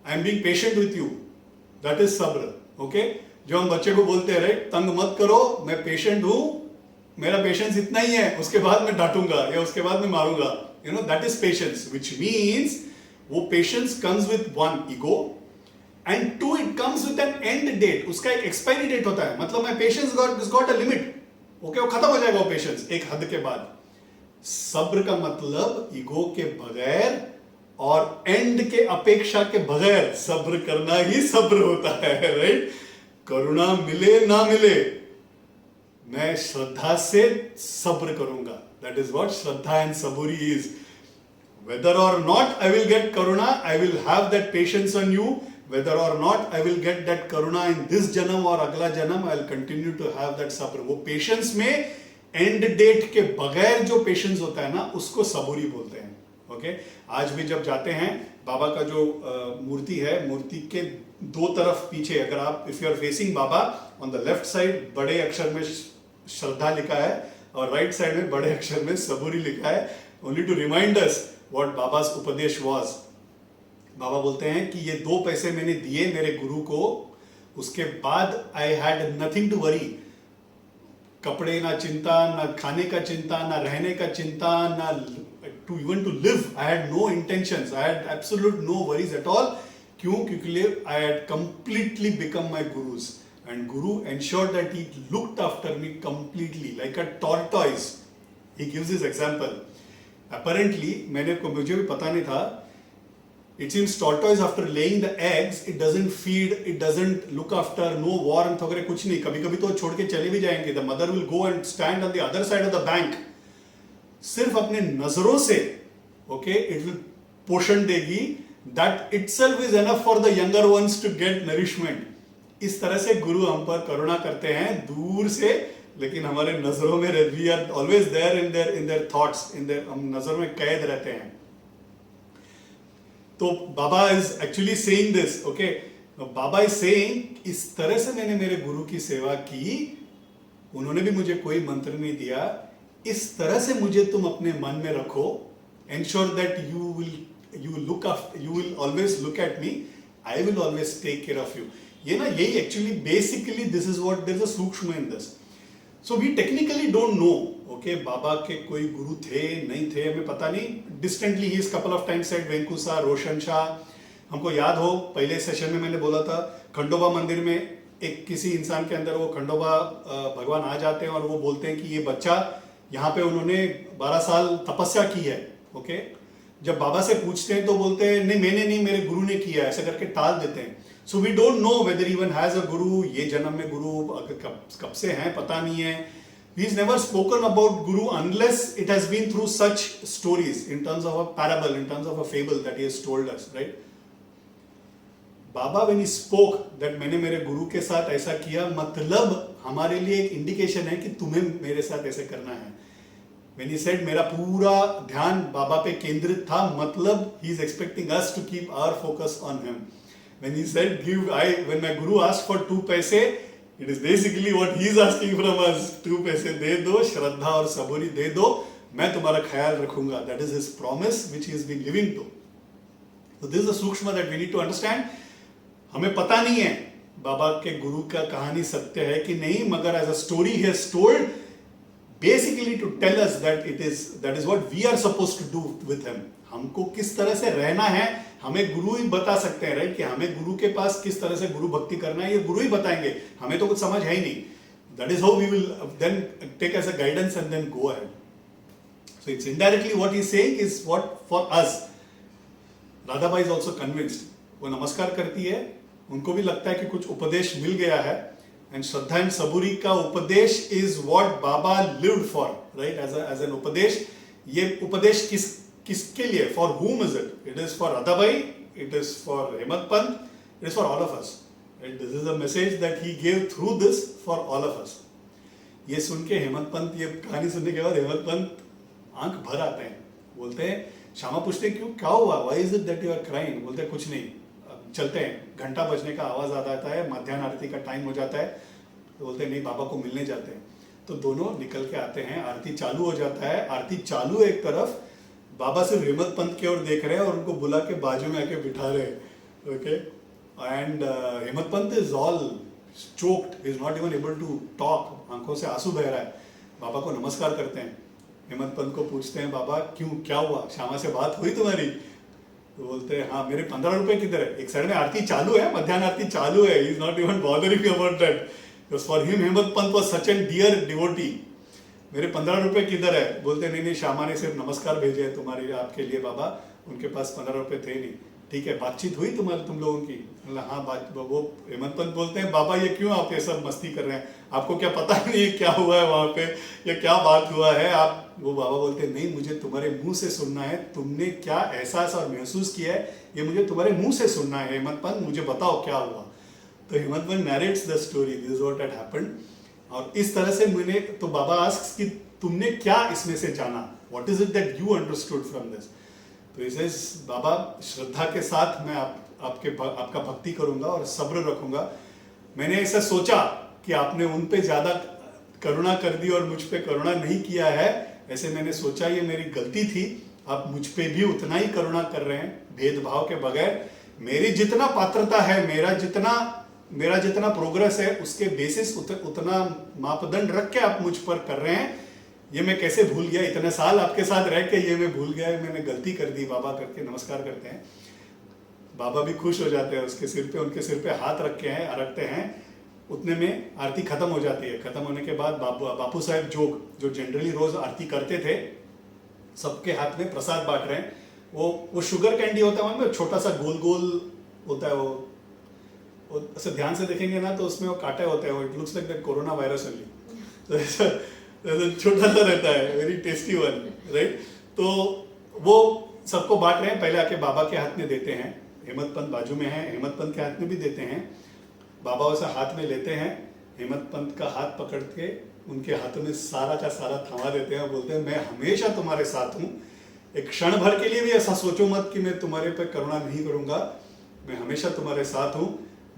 I am being patient with you. That is sabr. Okay, जो हम बच्चे को बोलते हैं, राइट, तंग मत करो, मैं पेशेंट हूं, मेरा पेशेंस इतना ही है, उसके बाद मैं डांटूंगा या उसके बाद मैं मारूंगा. You know, that is patience, which means वो patience comes with one ego and two it comes with an end date. उसका एक expiry date होता है. मतलब मैं patience got a limit. Okay, वो खत्म हो जाएगा वो पेशेंस एक हद के बाद. सब्र का मतलब ईगो के बगैर और एंड के अपेक्षा के बगैर सब्र करना ही सब्र होता है. राइट? करुणा मिले ना मिले, मैं श्रद्धा से सब्र करूंगा. That is what shraddha and saburi is. Whether or not I will get karuna, I will have that patience on you. Whether or not I will get that karuna in this janam or अगला जन्म, I will continue to have that sabr. वो patience में end date के बगैर जो patience होता है ना, उसको सबूरी बोलते हैं. Okay? आज भी जब जाते हैं, बाबा का जो मूर्ति है, मूर्ति के दो तरफ पीछे, अगर आप if you are facing Baba, on the left side बड़े अक्षर में श्रद्धा लिखा है और right side में बड़े अक्षर में सबूरी लिखा है. Only to remind us what Baba's उपदेश was. बाबा बोलते हैं कि ये 2 पैसे मैंने दिए मेरे गुरु को, उसके बाद I had nothing to worry. कपड़े ना चिंता, ना खाने का चिंता, ना रहने का चिंता, ना to even to live. I had no intentions, I had absolute no worries at all. क्यों? क्योंकि I had completely become my gurus and guru ensured that he looked after me completely like a tortoise. He gives this example. Apparently मुझे भी पता नहीं था. It seems tortoise after laying the eggs, it doesn't feed, it doesn't look after, no warmth वगैरह कुछ नहीं. कभी कभी तो छोड़ के चले भी जाएंगे. The mother will go and stand on the other side of the bank. सिर्फ अपने नजरों से, okay, it will पोषण देगी. That itself is enough for the younger ones to get nourishment. इस तरह से गुरु हम पर करुणा करते हैं दूर से, लेकिन हमारे नजरों में we are always there in their thoughts, हम नजर में कैद रहते हैं. तो Baba is actually saying this. Okay, Baba is saying इस तरह से मैंने मेरे गुरु की सेवा की, उन्होंने भी मुझे कोई मंत्र नहीं दिया, इस तरह से मुझे तुम अपने मन में रखो. Ensure that you will always look at me, I will always take care of you. ये ना यही actually basically this is what there is a sukshma in this. So we technically don't know. Okay, Baba के कोई गुरु थे नहीं थे हमें पता नहीं. Distantly he is couple of times said Venkusa, Roshan Shah. हमको याद हो पहले सेशन में मैंने बोला था खंडोबा मंदिर में एक किसी इंसान के अंदर वो खंडोबा भगवान आ जाते हैं और वो बोलते हैं कि ये बच्चा यहाँ पे उन्होंने 12 साल तपस्या की है. ओके, जब बाबा से पूछते हैं तो बोलते हैं नहीं मैंने नहीं, मेरे गुरु ने किया, ऐसे करके टाल देते हैं. So we don't know whether even has a guru. ये जन्म में गुरु कब से हैं पता नहीं है. He's never spoken about Guru unless it has been through such stories, in terms of a parable, in terms of a fable that he has told us, right? Baba, when he spoke that मैंने मेरे गुरु के साथ ऐसा किया, मतलब हमारे लिए एक इंडिकेशन है कि तुम्हें मेरे साथ ऐसे करना है. When he said मेरा पूरा ध्यान बाबा पे केंद्रित था, मतलब he is expecting us to keep our focus on him. When he said when my guru asked for 2 paise, it is basically what he is asking from us, 2 पैसे दे दो, श्रद्धा और सबूरी दे दो, मैं तुम्हारा ख्याल रखूंगा. That is his promise which he is been living to. So this is the सूक्ष्म that we need to understand. हमें पता नहीं है बाबा के गुरु का कहानी सत्य है कि नहीं, मगर as a story he has told basically to tell us that that is what we are supposed to do with him. हमको किस तरह से रहना है हमें गुरु ही बता सकते हैं, राइट, कि हमें गुरु के पास किस तरह से गुरु भक्ति करना है ये गुरु ही बताएंगे, हमें तो कुछ समझ है ही नहीं. That is how we will then take as a guidance and then go ahead. So it's indirectly what he is saying is what for us. Radhabai is also convinced. वो नमस्कार करती है, उनको भी लगता है कि कुछ उपदेश मिल गया है. एंड श्रद्धा एंड सबूरी का उपदेश is what Baba lived for, right, as an upadesh. ये उपदेश किसके लिए, for whom is it? It is for Radhabai, it is for Hemant Pant, it is for all of us. Right? This is a message that he gave through this for all of us. ये सुन के हेमंत पंत, ये कहानी सुनने के बाद हेमंत पंत आंख भर आते हैं. बोलते हैं, श्यामा पूछते क्यों, क्या हुआ, why is it that you are crying? बोलते हैं कुछ नहीं, चलते हैं. घंटा बजने का आवाज आ जाता है, मध्याह्न आरती का टाइम हो जाता है. तो बोलते हैं नहीं, बाबा को मिलने जाते हैं. तो दोनों निकल के आते हैं, आरती चालू हो जाता है. आरती चालू है एक तरफ, बाबा सिर्फ हेमंत पंत की ओर देख रहे हैं और उनको बुला के बाजू में आके बिठा रहे हैं. Okay, and Hemant Pant is all choked, is not even able to talk, आंखों से आंसू बह रहा है. बाबा को नमस्कार करते हैं. हेमंत पंत को पूछते हैं, बाबा क्यों, क्या हुआ, श्यामा से बात हुई तुम्हारी? तो बोलते हैं हाँ, मेरे 15 रुपए किधर है? एक साइड में आरती चालू है, मध्याह्न आरती चालू है. He is not even bothering about that, because for him Hemant Pant was such an dear devotee. मेरे 15 रुपए किधर है? बोलते नहीं नहीं, श्यामा ने सिर्फ नमस्कार भेजे हैं तुम्हारे आपके लिए बाबा, उनके पास 15 रुपए थे नहीं. ठीक है, बातचीत हुई तुम लोगों की? हाँ बात. वो हेमंत पंत बोलते हैं, बाबा ये क्यों आप ये सब मस्ती कर रहे हैं, आपको क्या पता नहीं है क्या हुआ है वहां पे, या क्या बात हुआ है आप? वो बाबा बोलते हैं, नहीं, मुझे तुम्हारे मुंह से सुनना है, तुमने क्या एहसास और महसूस किया है ये मुझे तुम्हारे मुंह से सुनना है. हेमंत पंत मुझे बताओ क्या हुआ. तो Hemant Pant narrates the story, this is what had happened. और इस तरह से मैंने, तो बाबा आस्क्स कि तुमने क्या इसमें से जाना, what is it that you understood from this? तो इसे बाबा, श्रद्धा के साथ मैं आपका भक्ति करूंगा और सब्र रखूंगा. मैंने ऐसा सोचा कि आपने उन पे ज्यादा करुणा कर दी और मुझ पे करुणा नहीं किया है, ऐसे मैंने सोचा, ये मेरी गलती थी. आप मुझ पे भी उतना ही करुणा कर रहे हैं, भेदभाव के बगैर. मेरी जितना पात्रता है, मेरा जितना प्रोग्रेस है, उसके बेसिस उतना मापदंड रख के आप मुझ पर कर रहे हैं. ये मैं कैसे भूल गया, इतने साल आपके साथ रह के ये मैं भूल गया, मैंने गलती कर दी. बाबा करके नमस्कार करते हैं. बाबा भी खुश हो जाते हैं, उसके सिर पे, उनके सिर पे हाथ रखते हैं. उतने में आरती खत्म हो जाती है. खत्म होने के बाद बापू साहब जोग, जो जनरली रोज आरती करते थे, सबके हाथ में प्रसाद बांट रहे हैं. वो शुगर कैंडी होता है, छोटा सा गोल गोल होता है. वो ऐसे ध्यान से देखेंगे ना तो उसमें वो कांटे होते हैं. It looks like that corona virus only. छोटा सा रहता है, वेरी टेस्टी वन, राइट. तो वो सबको बांट रहे हैं. पहले आके बाबा के हाथ में देते हैं. हेमंत पंत बाजू में है, हेमंत पंत के हाथ में भी देते हैं. बाबा उसे हाथ में लेते हैं, हेमंत पंत का हाथ पकड़ के उनके हाथों में सारा का सारा थमा देते हैं. बोलते हैं, मैं हमेशा तुम्हारे साथ हूँ. एक क्षण भर के लिए भी ऐसा सोचो मत कि मैं तुम्हारे पे करुणा नहीं करूंगा. मैं हमेशा तुम्हारे साथ हूँ.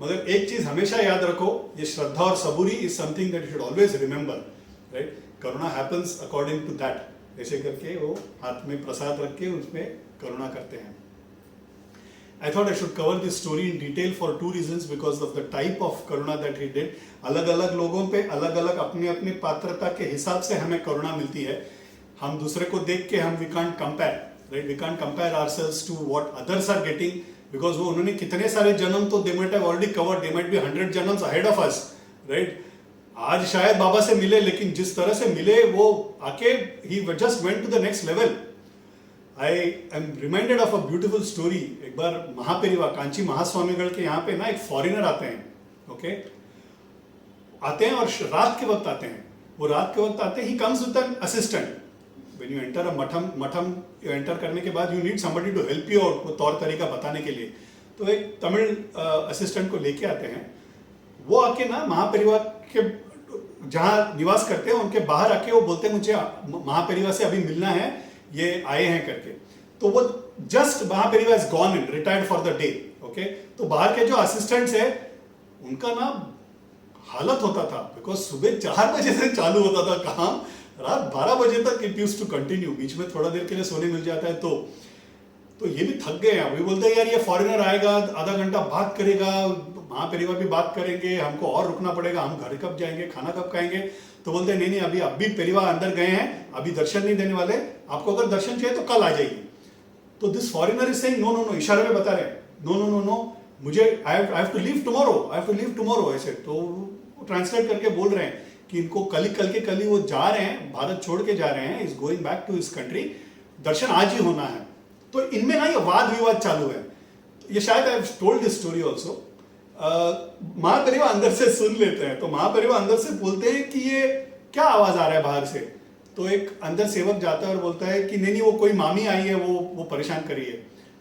मगर एक चीज हमेशा याद रखो, ये श्रद्धा और सबूरी is something that you should always remember, right. Karuna happens according to that. ऐसे करके वो हाथ में प्रसाद रख के उसमें करुणा करते हैं. I thought I should cover this story in detail for 2 reasons, because of the type of karuna that he did. अलग अलग लोगों पे अलग अलग अपनी अपनी पात्रता के हिसाब से हमें करुणा मिलती है. हम दूसरे को देख के हम we can't compare, right? We can't compare ourselves to what others are getting, because वो उन्होंने कितने सारे जन्म तो they might have already covered, they might be 100 जन्म्स ahead of us, right? आज शायद बाबा से मिले, लेकिन जिस तरह से मिले वो आके he just went to the next level. I am reminded of a beautiful story. एक बार महापेरिवा कांची महास्वामीगढ़ के यहाँ पे ना एक फॉरेनर आते हैं. ओके, आते हैं और रात के वक्त आते हैं. वो रात के वक्त आते हैं, he comes with an assistant. When you enter a matham enter करने के बाद you need somebody to help you out, वो तौर तरीका बताने के लिए. तो एक तमिल असिस्टेंट को लेके आते हैं. वो आके ना महापेरिवा के जहाँ निवास करते हैं उनके बाहर आके वो बोलते हैं, मुझे महापेरिवा से अभी मिलना है, ये आए हैं करके. तो वो just Mahaperiva is gone in, retired for the day. Okay, तो बाहर के जो असिस्टेंट्स है उनका ना हालत होता था, बिकॉज सुबह 4 बजे से चालू होता था काम, रात 12 बजे तक इट यूज टू कंटिन्यू, बीच में थोड़ा देर के लिए सोने मिल जाता है तो ये भी थक गए हैं। अभी बोलते हैं यार ये फॉरेनर आएगा, आधा घंटा बात करेगा, महापरिवार भी बात करेंगे, हमको और रुकना पड़ेगा, हम घर कब जाएंगे, खाना कब खाएंगे। तो बोलते हैं नहीं अभी परिवार अंदर गए हैं, अभी दर्शन नहीं देने वाले, आपको अगर दर्शन चाहिए तो कल आ जाइए। तो this foreigner is saying no, इशारे में बता रहे हैं नो, मुझे I have to leave tomorrow, ऐसे। तो ट्रांसलेट करके बोल रहे हैं कि इनको कल ही वो जा रहे हैं, भारत छोड़ के जा रहे हैं, is going back to his country, दर्शन आज ही होना है। तो इनमें ना ये वाद विवाद चालू है। ये शायद I have told this story also. Mahaperiva अंदर से सुन लेते हैं, तो महापरिवार अंदर से बोलते हैं कि ये क्या आवाज आ रहा है बाहर से। तो एक अंदर सेवक जाता है और बोलता है कि नहीं वो कोई मामी आई है, वो परेशान कर रही है।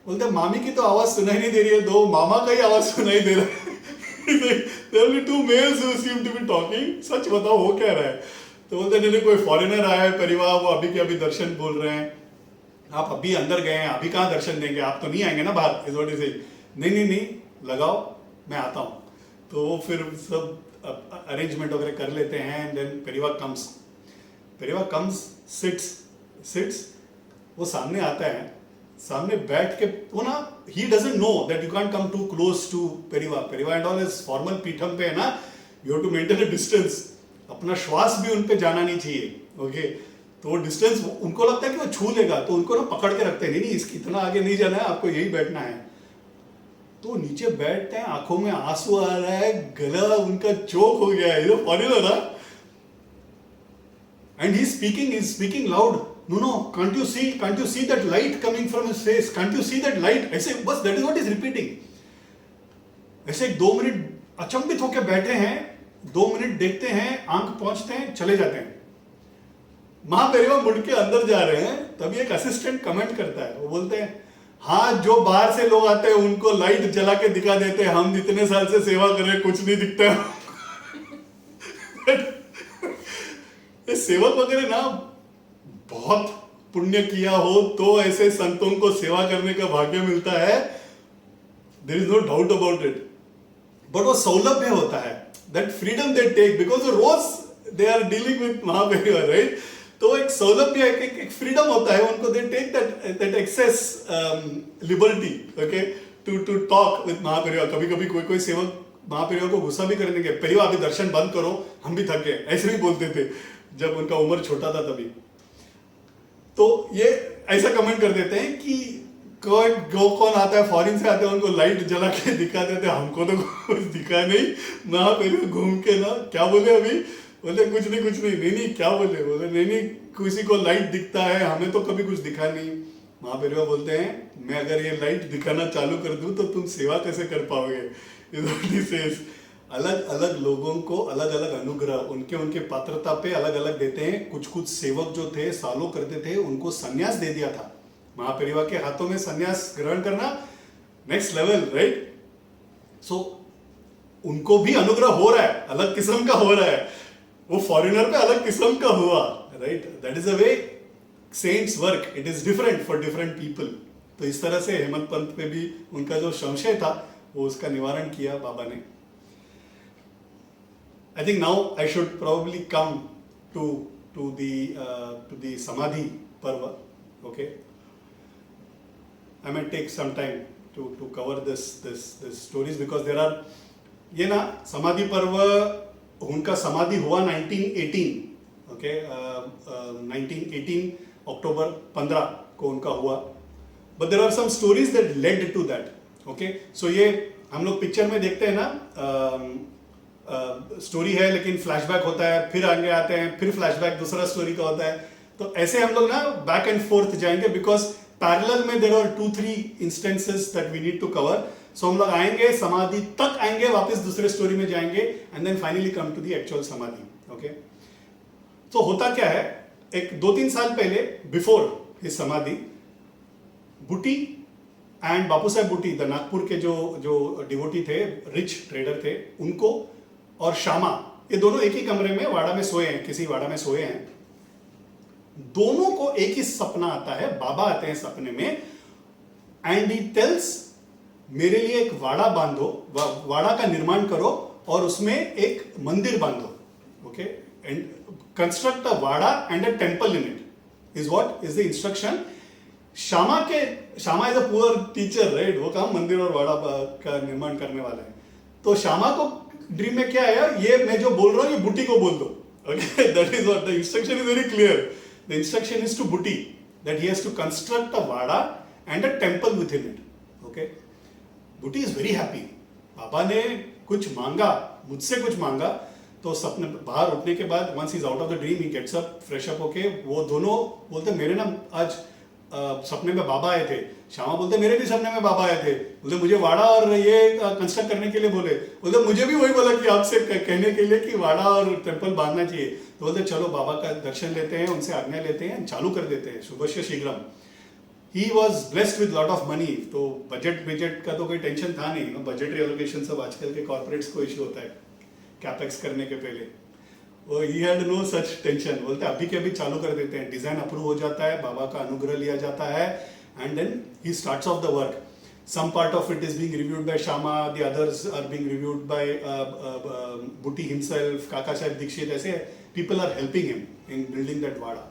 बोलते हैं मामी की तो आवाज सुनाई नहीं दे रही है, दो मामा का ही आवाज सुनाई दे रहा है। There are only 2 males who seem to be talking. सच बताओ हो क्या रहा है। तो बोलते नहीं कोई फॉरेनर आया है परिवार, वो अभी के अभी दर्शन बोल रहे हैं, आप अभी अंदर गए हैं, अभी कहाँ दर्शन देंगे, आप तो नहीं आएंगे ना बाहर, इज व्हाट इज इट। नहीं लगाओ मैं आता हूँ। तो वो फिर सब अरेंजमेंट वगैरह कर लेते हैं, and then Periva comes sits, वो सामने आता है, सामने बैठ के वो ना he doesn't know that you can't come too close to Periva and all is formal peetham पे है ना, you have to maintain a distance, अपना श्वास भी उन पे जाना नहीं चाहिए, ओके। तो वो डिस्टेंस उनको लगता है कि वो छू लेगा, तो उनको ना पकड़ के रखते हैं, नहीं इसकी इतना आगे नहीं जाना है, आपको यही बैठना है। तो नीचे बैठते हैं, आंखों में आंसू आ रहा है, गला उनका चोक हो गया है, ये फॉरेनर ना, and he speaking loud, no, can't you see that light coming from his face, can't you see that light, ऐसे बस that is what is repeating। ऐसे 2 मिनट अचंभित होकर बैठे हैं, 2 मिनट देखते हैं, आंख पहुंचते हैं, चले जाते हैं। महापरिवार मुड़ के अंदर जा रहे हैं, तभी एक असिस्टेंट कमेंट करता है, वो बोलते हैं हाँ जो बाहर से लोग आते हैं उनको लाइट जला के दिखा देते हैं, हम इतने साल से सेवा कर रहे कुछ नहीं दिखता है। ये सेवक वगैरह ना बहुत पुण्य किया हो तो ऐसे संतों को सेवा करने का भाग्य मिलता है, there is no doubt about it. But वो सौलभ्य होता है, that freedom they take, because रोज they are dealing with Mahaperiva, right. तो एक सौलभ्य, एक फ्रीडम होता है उनको, they take that access liberty, okay, to talk with Mahaperiva. कभी कभी कोई सेवक महापरिवार को गुस्सा भी करने के, परिवार अभी दर्शन बंद करो, हम भी थक गए, ऐसे भी बोलते थे जब उनका उम्र छोटा था तभी। तो ये ऐसा कमेंट कर देते हैं कि कौन आता है, फॉरेन से आते हैं, उनको लाइट जला के दिखा देते हैं, हमको तो कुछ दिखा नहीं। महापरिवार घूम के ना क्या बोले अभी, बोले कुछ नहीं क्या बोले नहीं किसी को लाइट दिखता है, हमें तो कभी कुछ दिखा नहीं। महापरिवार बोलते हैं मैं अगर ये लाइट दिखाना चालू कर दूं तो तुम सेवा कैसे कर पाओगे। अलग अलग लोगों को अलग अलग अनुग्रह उनके पात्रता पे अलग अलग देते हैं। कुछ सेवक जो थे सालों करते थे, उनको संन्यास दे दिया था। महापरिवार के हाथों में संन्यास ग्रहण करना नेक्स्ट लेवल, राइट। सो उनको भी अनुग्रह हो रहा है, अलग किस्म का हो रहा है, वो फॉरेनर पे अलग किस्म का हुआ, right. That is a way saints work, it is different for different people. तो इस तरह से हेमंत पंत पे भी उनका जो संशय था वो उसका निवारण किया बाबा ने। I think now I should probably come to the Samadhi Parva. Okay, I might take some time to cover this stories because there are ये ना समाधि पर्व, उनका समाधि हुआ 1918, okay, 1918 अक्टूबर 15 को उनका हुआ। But there are some stories that led to that. Okay, so ये हम लोग पिक्चर में देखते हैं ना, स्टोरी है लेकिन फ्लैशबैक होता है, फिर आगे आते हैं, फिर फ्लैशबैक दूसरा स्टोरी का होता है। तो ऐसे हम लोग ना बैक एंड फोर्थ जाएंगे, बिकॉज पैरेलल में there are 2-3 instances that we need to cover. So हम लोग आएंगे समाधि तक, आएंगे वापस दूसरे स्टोरी में जाएंगे, and then finally come to the actual samadhi. Okay, तो होता क्या है, एक 2-3 साल पहले बिफोर हिज समाधि, बुटी एंड बापू साहेब बुटी, द नागपुर के जो डिवोटी थे, रिच ट्रेडर थे, उनको और श्यामा, ये दोनों एक ही कमरे में वाड़ा में सोए हैं, किसी वाड़ा में सोए हैं। दोनों को एक ही सपना आता है, बाबा आते हैं सपने में, एंड ही टेल्स मेरे लिए एक वाड़ा बांधो, वाड़ा का निर्माण करो और उसमें एक मंदिर बांधो, okay, and construct a Vadra and a temple in it is what is the instruction. Shyama is a poor teacher, right, वो काम मंदिर और वाड़ा का निर्माण करने वाला है. तो श्यामा को ड्रीम में क्या आया, ये मैं जो बोल रहा हूँ ये बुटी को बोल दो, okay. That is what the instruction is very clear. The instruction is to Buti that he has to construct a Vadra and a temple within it, okay. Buti is very happy. पापा ने कुछ मांगा, मुझसे कुछ मांगा. तो सपने बाहर उठने के बाद once is out of the dream he gets up, fresh up होके वो दोनों बोलते मेरे ना आज सपने में बाबा आए थे. श्यामा बोलते मेरे भी सपने में बाबा आए थे. बोलते मुझे वाड़ा और ये कंस्ट्रक्ट करने के लिए बोले. बोलते मुझे भी वही बोला कि आपसे कहने के लिए कि वाड़ा और टेम्पल बांधना चाहिए. तो बोलते चलो बाबा का दर्शन लेते हैं, उनसे आज्ञा लेते हैं, चालू कर देते हैं. शुभस्य शीघ्रम. He was blessed with lot of money. तो बजट का तो कोई टेंशन था नहीं. बजटरी एलोकेशन सब आजकल के कॉर्पोरेट्स को इश्यू होता है कैपेक्स करने के पहले. वो he had no such tension. बोलते अभी के अभी चालू कर देते हैं. डिजाइन अप्रूव हो जाता है, बाबा का अनुग्रह लिया जाता है, and then he starts off the work. Some part of it is being reviewed by Shama, the others are being reviewed by Butti himself, Kaka Sahib Dikshit. ऐसे people are helping him in building that वाड़ा.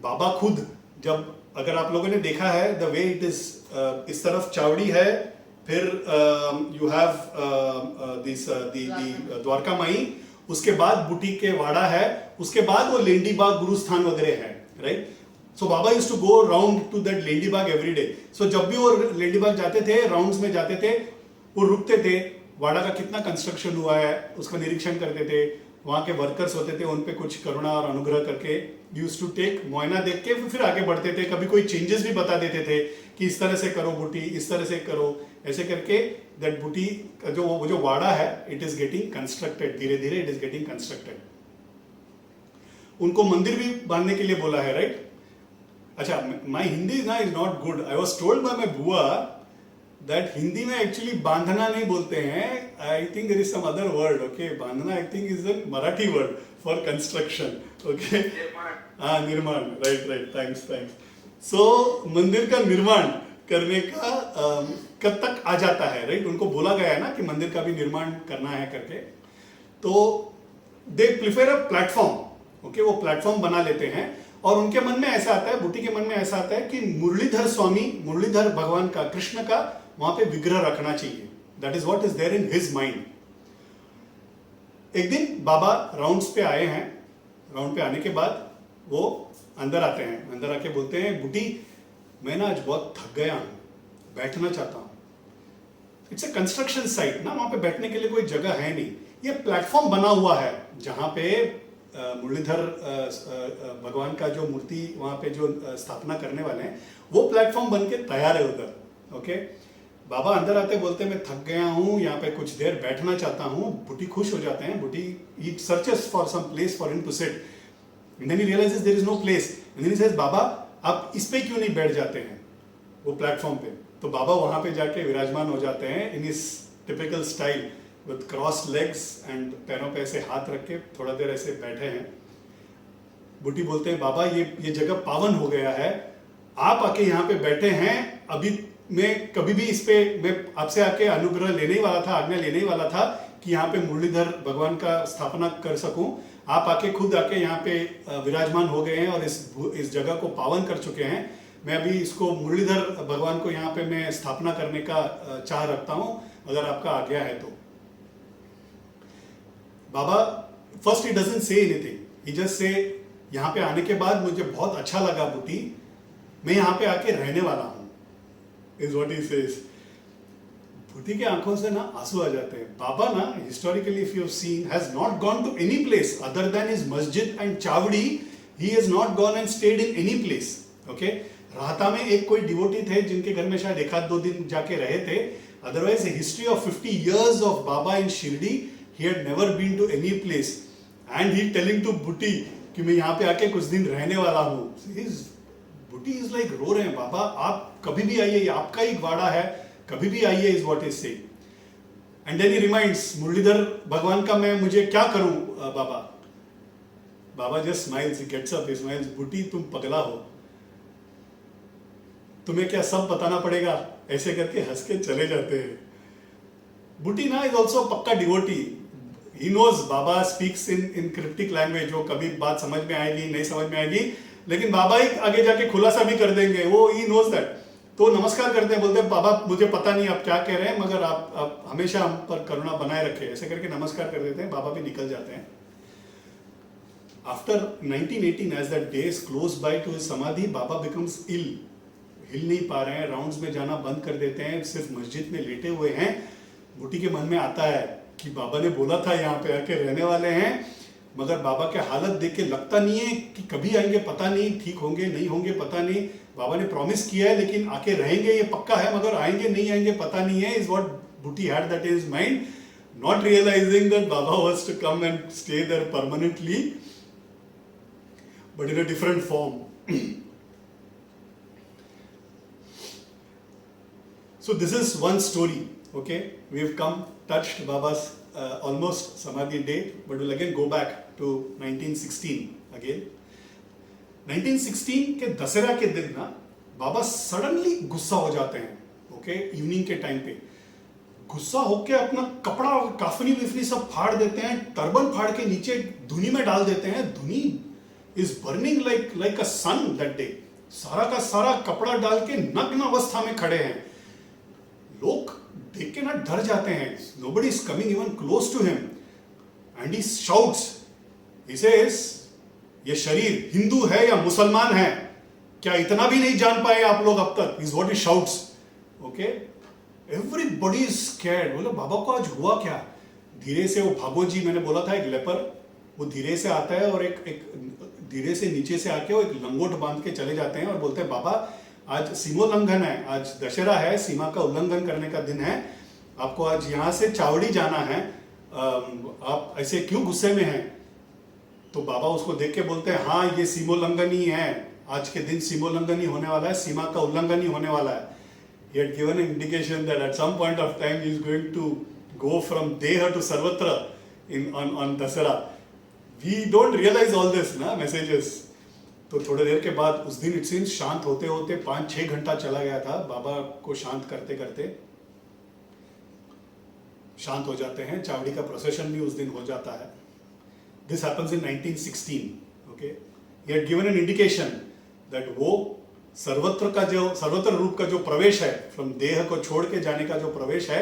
बाबा खुद जब, अगर आप लोगों ने देखा है the way it is, इस तरफ चावड़ी है, फिर you have this the Dwarka माई, उसके बाद बुटी के वाड़ा है, उसके बाद वो लेंडी बाग गुरुस्थान वगैरह है, right. So Baba used to go round to that Lendi Baag every day. सो जब भी वो लेंडी बाग जाते थे, राउंड्स में जाते थे, वो रुकते थे, वाड़ा का कितना कंस्ट्रक्शन हुआ है उसका निरीक्षण करते थे. वहां के वर्कर्स होते थे, उन पे कुछ करुणा और अनुग्रह करके यूज्ड टू टेक, मुआयना देख के फिर आगे बढ़ते थे. कभी कोई चेंजेस भी बता देते थे कि इस तरह से करो बुटी, इस तरह से करो, ऐसे करके दैट बुटी जो वाड़ा है इट इज गेटिंग कंस्ट्रक्टेड. धीरे धीरे इट इज गेटिंग कंस्ट्रक्टेड. उनको मंदिर भी बांधने के लिए बोला है, राइट. अच्छा, माई हिंदी ना is not good. I was told by my bua that Hindi में एक्चुअली बांधना नहीं बोलते हैं. I think there is some other word, okay. Bandhna I think is a Marathi word for construction, okay. हाँ, निर्माण, राइट. थैंक्स. सो मंदिर का निर्माण करने का कब तक आ जाता है, राइट. उनको बोला गया है ना कि मंदिर का भी निर्माण करना है करके. तो they prefer a platform, okay. वो प्लेटफॉर्म बना लेते हैं और उनके मन में ऐसा आता है, बुटी के मन में ऐसा आता है कि मुरलीधर भगवान का, कृष्ण का वहां पे विग्रह रखना चाहिए. That is what is there in his mind. एक दिन बाबा राउंड्स पे आए हैं. राउंड पे आने के बाद वो अंदर आते हैं. अंदर आके बोलते हैं बुटी मैं ना आज बहुत थक गया हूं, बैठना चाहता हूं. इट्स अ कंस्ट्रक्शन साइट ना, वहां पे बैठने के लिए कोई जगह है नहीं. ये प्लेटफॉर्म बना हुआ है जहां पे मुरलीधर भगवान का जो मूर्ति वहां पे जो स्थापना करने वाले हैं वो प्लेटफॉर्म बन के तैयार है उधर, ओके. बाबा अंदर आते बोलते मैं थक गया हूं, यहाँ पे कुछ देर बैठना चाहता हूं. बुटी खुश हो जाते हैं. Buti he searches for some place for him to sit, and then he realises there is no place, and then he says Baba आप इस पे क्यों नहीं बैठ जाते हैं वो प्लेटफॉर्म पे. तो बाबा वहां पे जाके विराजमान हो जाते हैं इन इस typical style with cross legs and पैरों पे ऐसे हाथ रख के थोड़ा देर ऐसे बैठे हैं. बुटी बोलते हैं बाबा ये जगह पावन हो गया है, आप आके यहाँ पे बैठे हैं. अभी मैं कभी भी इस पे मैं आपसे आके अनुग्रह लेने ही वाला था, आज्ञा लेने ही वाला था कि यहाँ पे मुरलीधर भगवान का स्थापना कर सकूं. आप आके खुद आके यहाँ पे विराजमान हो गए हैं और इस जगह को पावन कर चुके हैं. मैं अभी इसको मुरलीधर भगवान को यहाँ पे मैं स्थापना करने का चाह रखता हूँ, अगर आपका आज्ञा है तो. Baba first he doesn't say anything, he just says यहाँ पे आने के बाद मुझे बहुत अच्छा लगा बुटी, मैं यहाँ पे आके रहने वाला हूँ, इज व्हाट ही सेज. बुटी के आंखों से ना आंसू आ जाते हैं. बाबा ना historically if you have seen has not gone to any place other than his masjid and Chavadi. He has not gone and stayed in any place, okay. Rahata में एक कोई डिवोटी थे जिनके घर में शायद 1-2 दिन जाके रहे थे. Otherwise history of 50 years of Baba in Shirdi, he had never been to any place, and he telling to Butti कि मैं यहाँ पे आके कुछ दिन रहने वाला हूँ. Butti is like रो रहे हैं, बाबा आप कभी भी आइए, आपका ही वाड़ा है, कभी भी आइए, is what he saying. And then he reminds Muralidhar भगवान का मैं मुझे क्या करूँ बाबा. बाबा just smiles, he gets up, he smiles. Butti तुम पगला हो, तुम्हें क्या सब बताना पड़ेगा, ऐसे करके हंस के चले जाते हैं. बुटी ना is also pakka devotee. He knows Baba speaks in cryptic language, जो कभी बात समझ में आएगी नहीं समझ में आएगी, लेकिन बाबा ही आगे जाके खुलासा भी कर देंगे, वो ही नोज दैट। तो नमस्कार करते हैं, बोलते हैं बाबा मुझे पता नहीं आप क्या कह रहे हैं, मगर आप हमेशा हम पर करुणा बनाए रखे, ऐसे करके नमस्कार कर देते हैं, बाबा भी निकल जाते हैं। After 1918 as that day is close by to his समाधि, बाबा becomes ill, हिल नहीं पा रहे हैं, राउंड्स में जाना बंद कर देते हैं, सिर्फ मस्जिद में लेटे हुए हैं। बूटी के मन में आता है कि बाबा ने बोला था यहाँ पे आके रहने वाले हैं, मगर बाबा के हालत देख के लगता नहीं है कि कभी आएंगे, पता नहीं, ठीक होंगे नहीं होंगे पता नहीं। बाबा ने प्रॉमिस किया है लेकिन आके रहेंगे ये पक्का है, मगर आएंगे नहीं आएंगे पता नहीं है, is what Buti had that in his mind, not realizing that Baba was to come and stay there permanently, but in a different form. So this is one story, okay? We've come, touched Baba's almost Samadhi date, but we'll again go back to 1916 again. 1916 के दशहरा के दिन ना बाबा suddenly गुस्सा हो जाते हैं, okay? Evening के time पे गुस्सा होके अपना कपड़ा काफनी विफनी सब फाड़ देते हैं, टर्बन फाड़ के नीचे धुनी में डाल देते हैं। धुनी is burning like a sun that day. सारा का सारा कपड़ा डाल के नग्न अवस्था में खड़े हैं। लोग देख के ना डर जाते हैं। Nobody is coming even close to him. And he shouts. He says, ये शरीर हिंदू है या मुसलमान है, क्या इतना भी नहीं जान पाए आप लोग अब तक? Is what he shouts. Okay? Everybody is scared. बोले बाबा को आज हुआ क्या? धीरे से वो भागो जी, मैंने बोला था एक लेपर, वो धीरे से आता है और एक धीरे से नीचे से आके वो एक लंगोट बांध के चले जाते हैं और बोलते हैं बाबा आज सीमोल्लंघन है, आज दशहरा है, सीमा का उल्लंघन करने का दिन है, आपको आज यहाँ से चावड़ी जाना है, आप ऐसे क्यों गुस्से में हैं? तो बाबा उसको देख के बोलते हैं हाँ ये सीमोल्लंघन ही है, आज के दिन सीमोल्लंघन ही होने वाला है, सीमा का उल्लंघन ही होने वाला है। He had given an indication that at some point of time he is going to go from Deha to Sarvatra on Dasara. We don't realize all this ना messages. तो थोड़ी देर के बाद उस दिन इट सीम्स शांत होते होते 5-6 घंटा चला गया था, बाबा को शांत करते करते शांत हो जाते हैं। चावड़ी का प्रोसेशन भी उस दिन हो जाता है। This happens in 1916. Okay, he had given an indication that वो सर्वत्र रूप का जो प्रवेश है, फ्रॉम देह को छोड़ के जाने का जो प्रवेश है,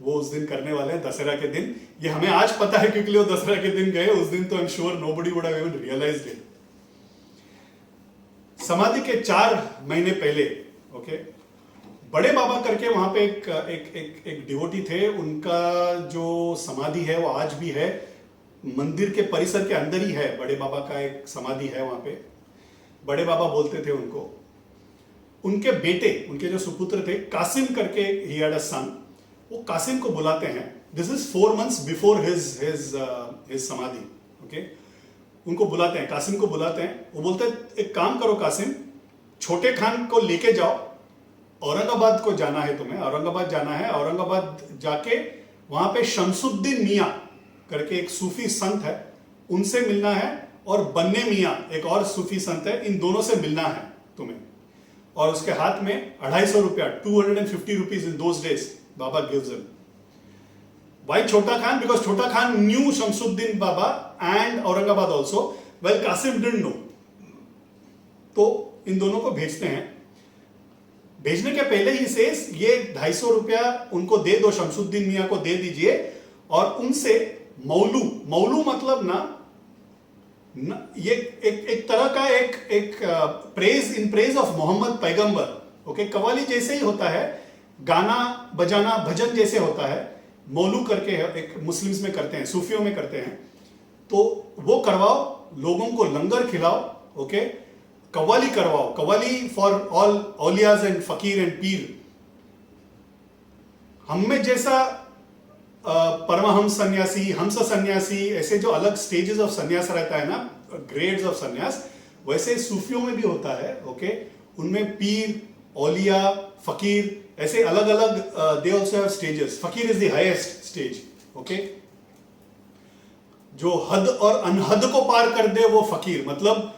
वो उस दिन करने वाले हैं दशहरा के दिन। ये हमें आज पता है क्योंकि वो दशहरा के दिन गए, उस दिन तो I am sure nobody would have even realized it. समाधि के 4 महीने पहले, ओके, बड़े बाबा करके वहां पे एक डिवोटी थे, उनका जो समाधि है वो आज भी है, मंदिर के परिसर के अंदर ही है। बड़े बाबा का एक समाधि है वहां पे, बड़े बाबा बोलते थे उनको। उनके बेटे, उनके जो सुपुत्र थे, कासिम करके, ही हैड अ सन, वो कासिम को बुलाते हैं। This is 4 months before his समाधि, ओके। उनको बुलाते हैं, कासिम को बुलाते हैं। वो बोलते हैं एक काम करो कासिम, छोटे खान को लेके जाओ, औरंगाबाद को जाना है तुम्हें, औरंगाबाद जाना है, औरंगाबाद जाके वहां पे शमसुद्दीन मियाँ करके एक सूफी संत है, उनसे मिलना है, और बन्ने मियाँ एक और सूफी संत है, इन दोनों से मिलना है तुम्हें। और उसके हाथ में 250 रुपया, 250 rupees in those days Baba gives him. Why Chota Khan? Because Chota Khan knew Shamsuddin Baba and Aurangabad also. Well, Qasim didn't know. तो इन दोनों को भेजते हैं। भेजने के पहले ही says ये 250 रुपया उनको दे दो, शमसुद्दीन मियाँ को दे दीजिए, और उनसे मौलू मतलब ना ये एक तरह का एक praise in praise of Mohammed Paigambar, okay. Qawwali जैसे ही होता है, गाना बजाना भजन जैसे होता है, मौलू करके है, एक मुस्लिम्स में करते हैं, सूफियों में करते हैं, तो वो करवाओ, लोगों को लंगर खिलाओ, ओके, कव्वाली करवाओ, कव्वाली फॉर ऑल औलियाज एंड फकीर एंड पीर। हम में जैसा परमहंस सन्यासी, हंस सन्यासी, ऐसे जो अलग स्टेजेस ऑफ सन्यास रहता है ना, ग्रेड्स ऑफ सन्यास, वैसे सूफियों में भी होता है, ओके। उनमें पीर, औलिया, फकीर, ऐसे अलग अलग दे आल्सो हैव स्टेजेस। फकीर is the highest stage, okay. जो हद और अनहद को पार कर दे वो फकीर, मतलब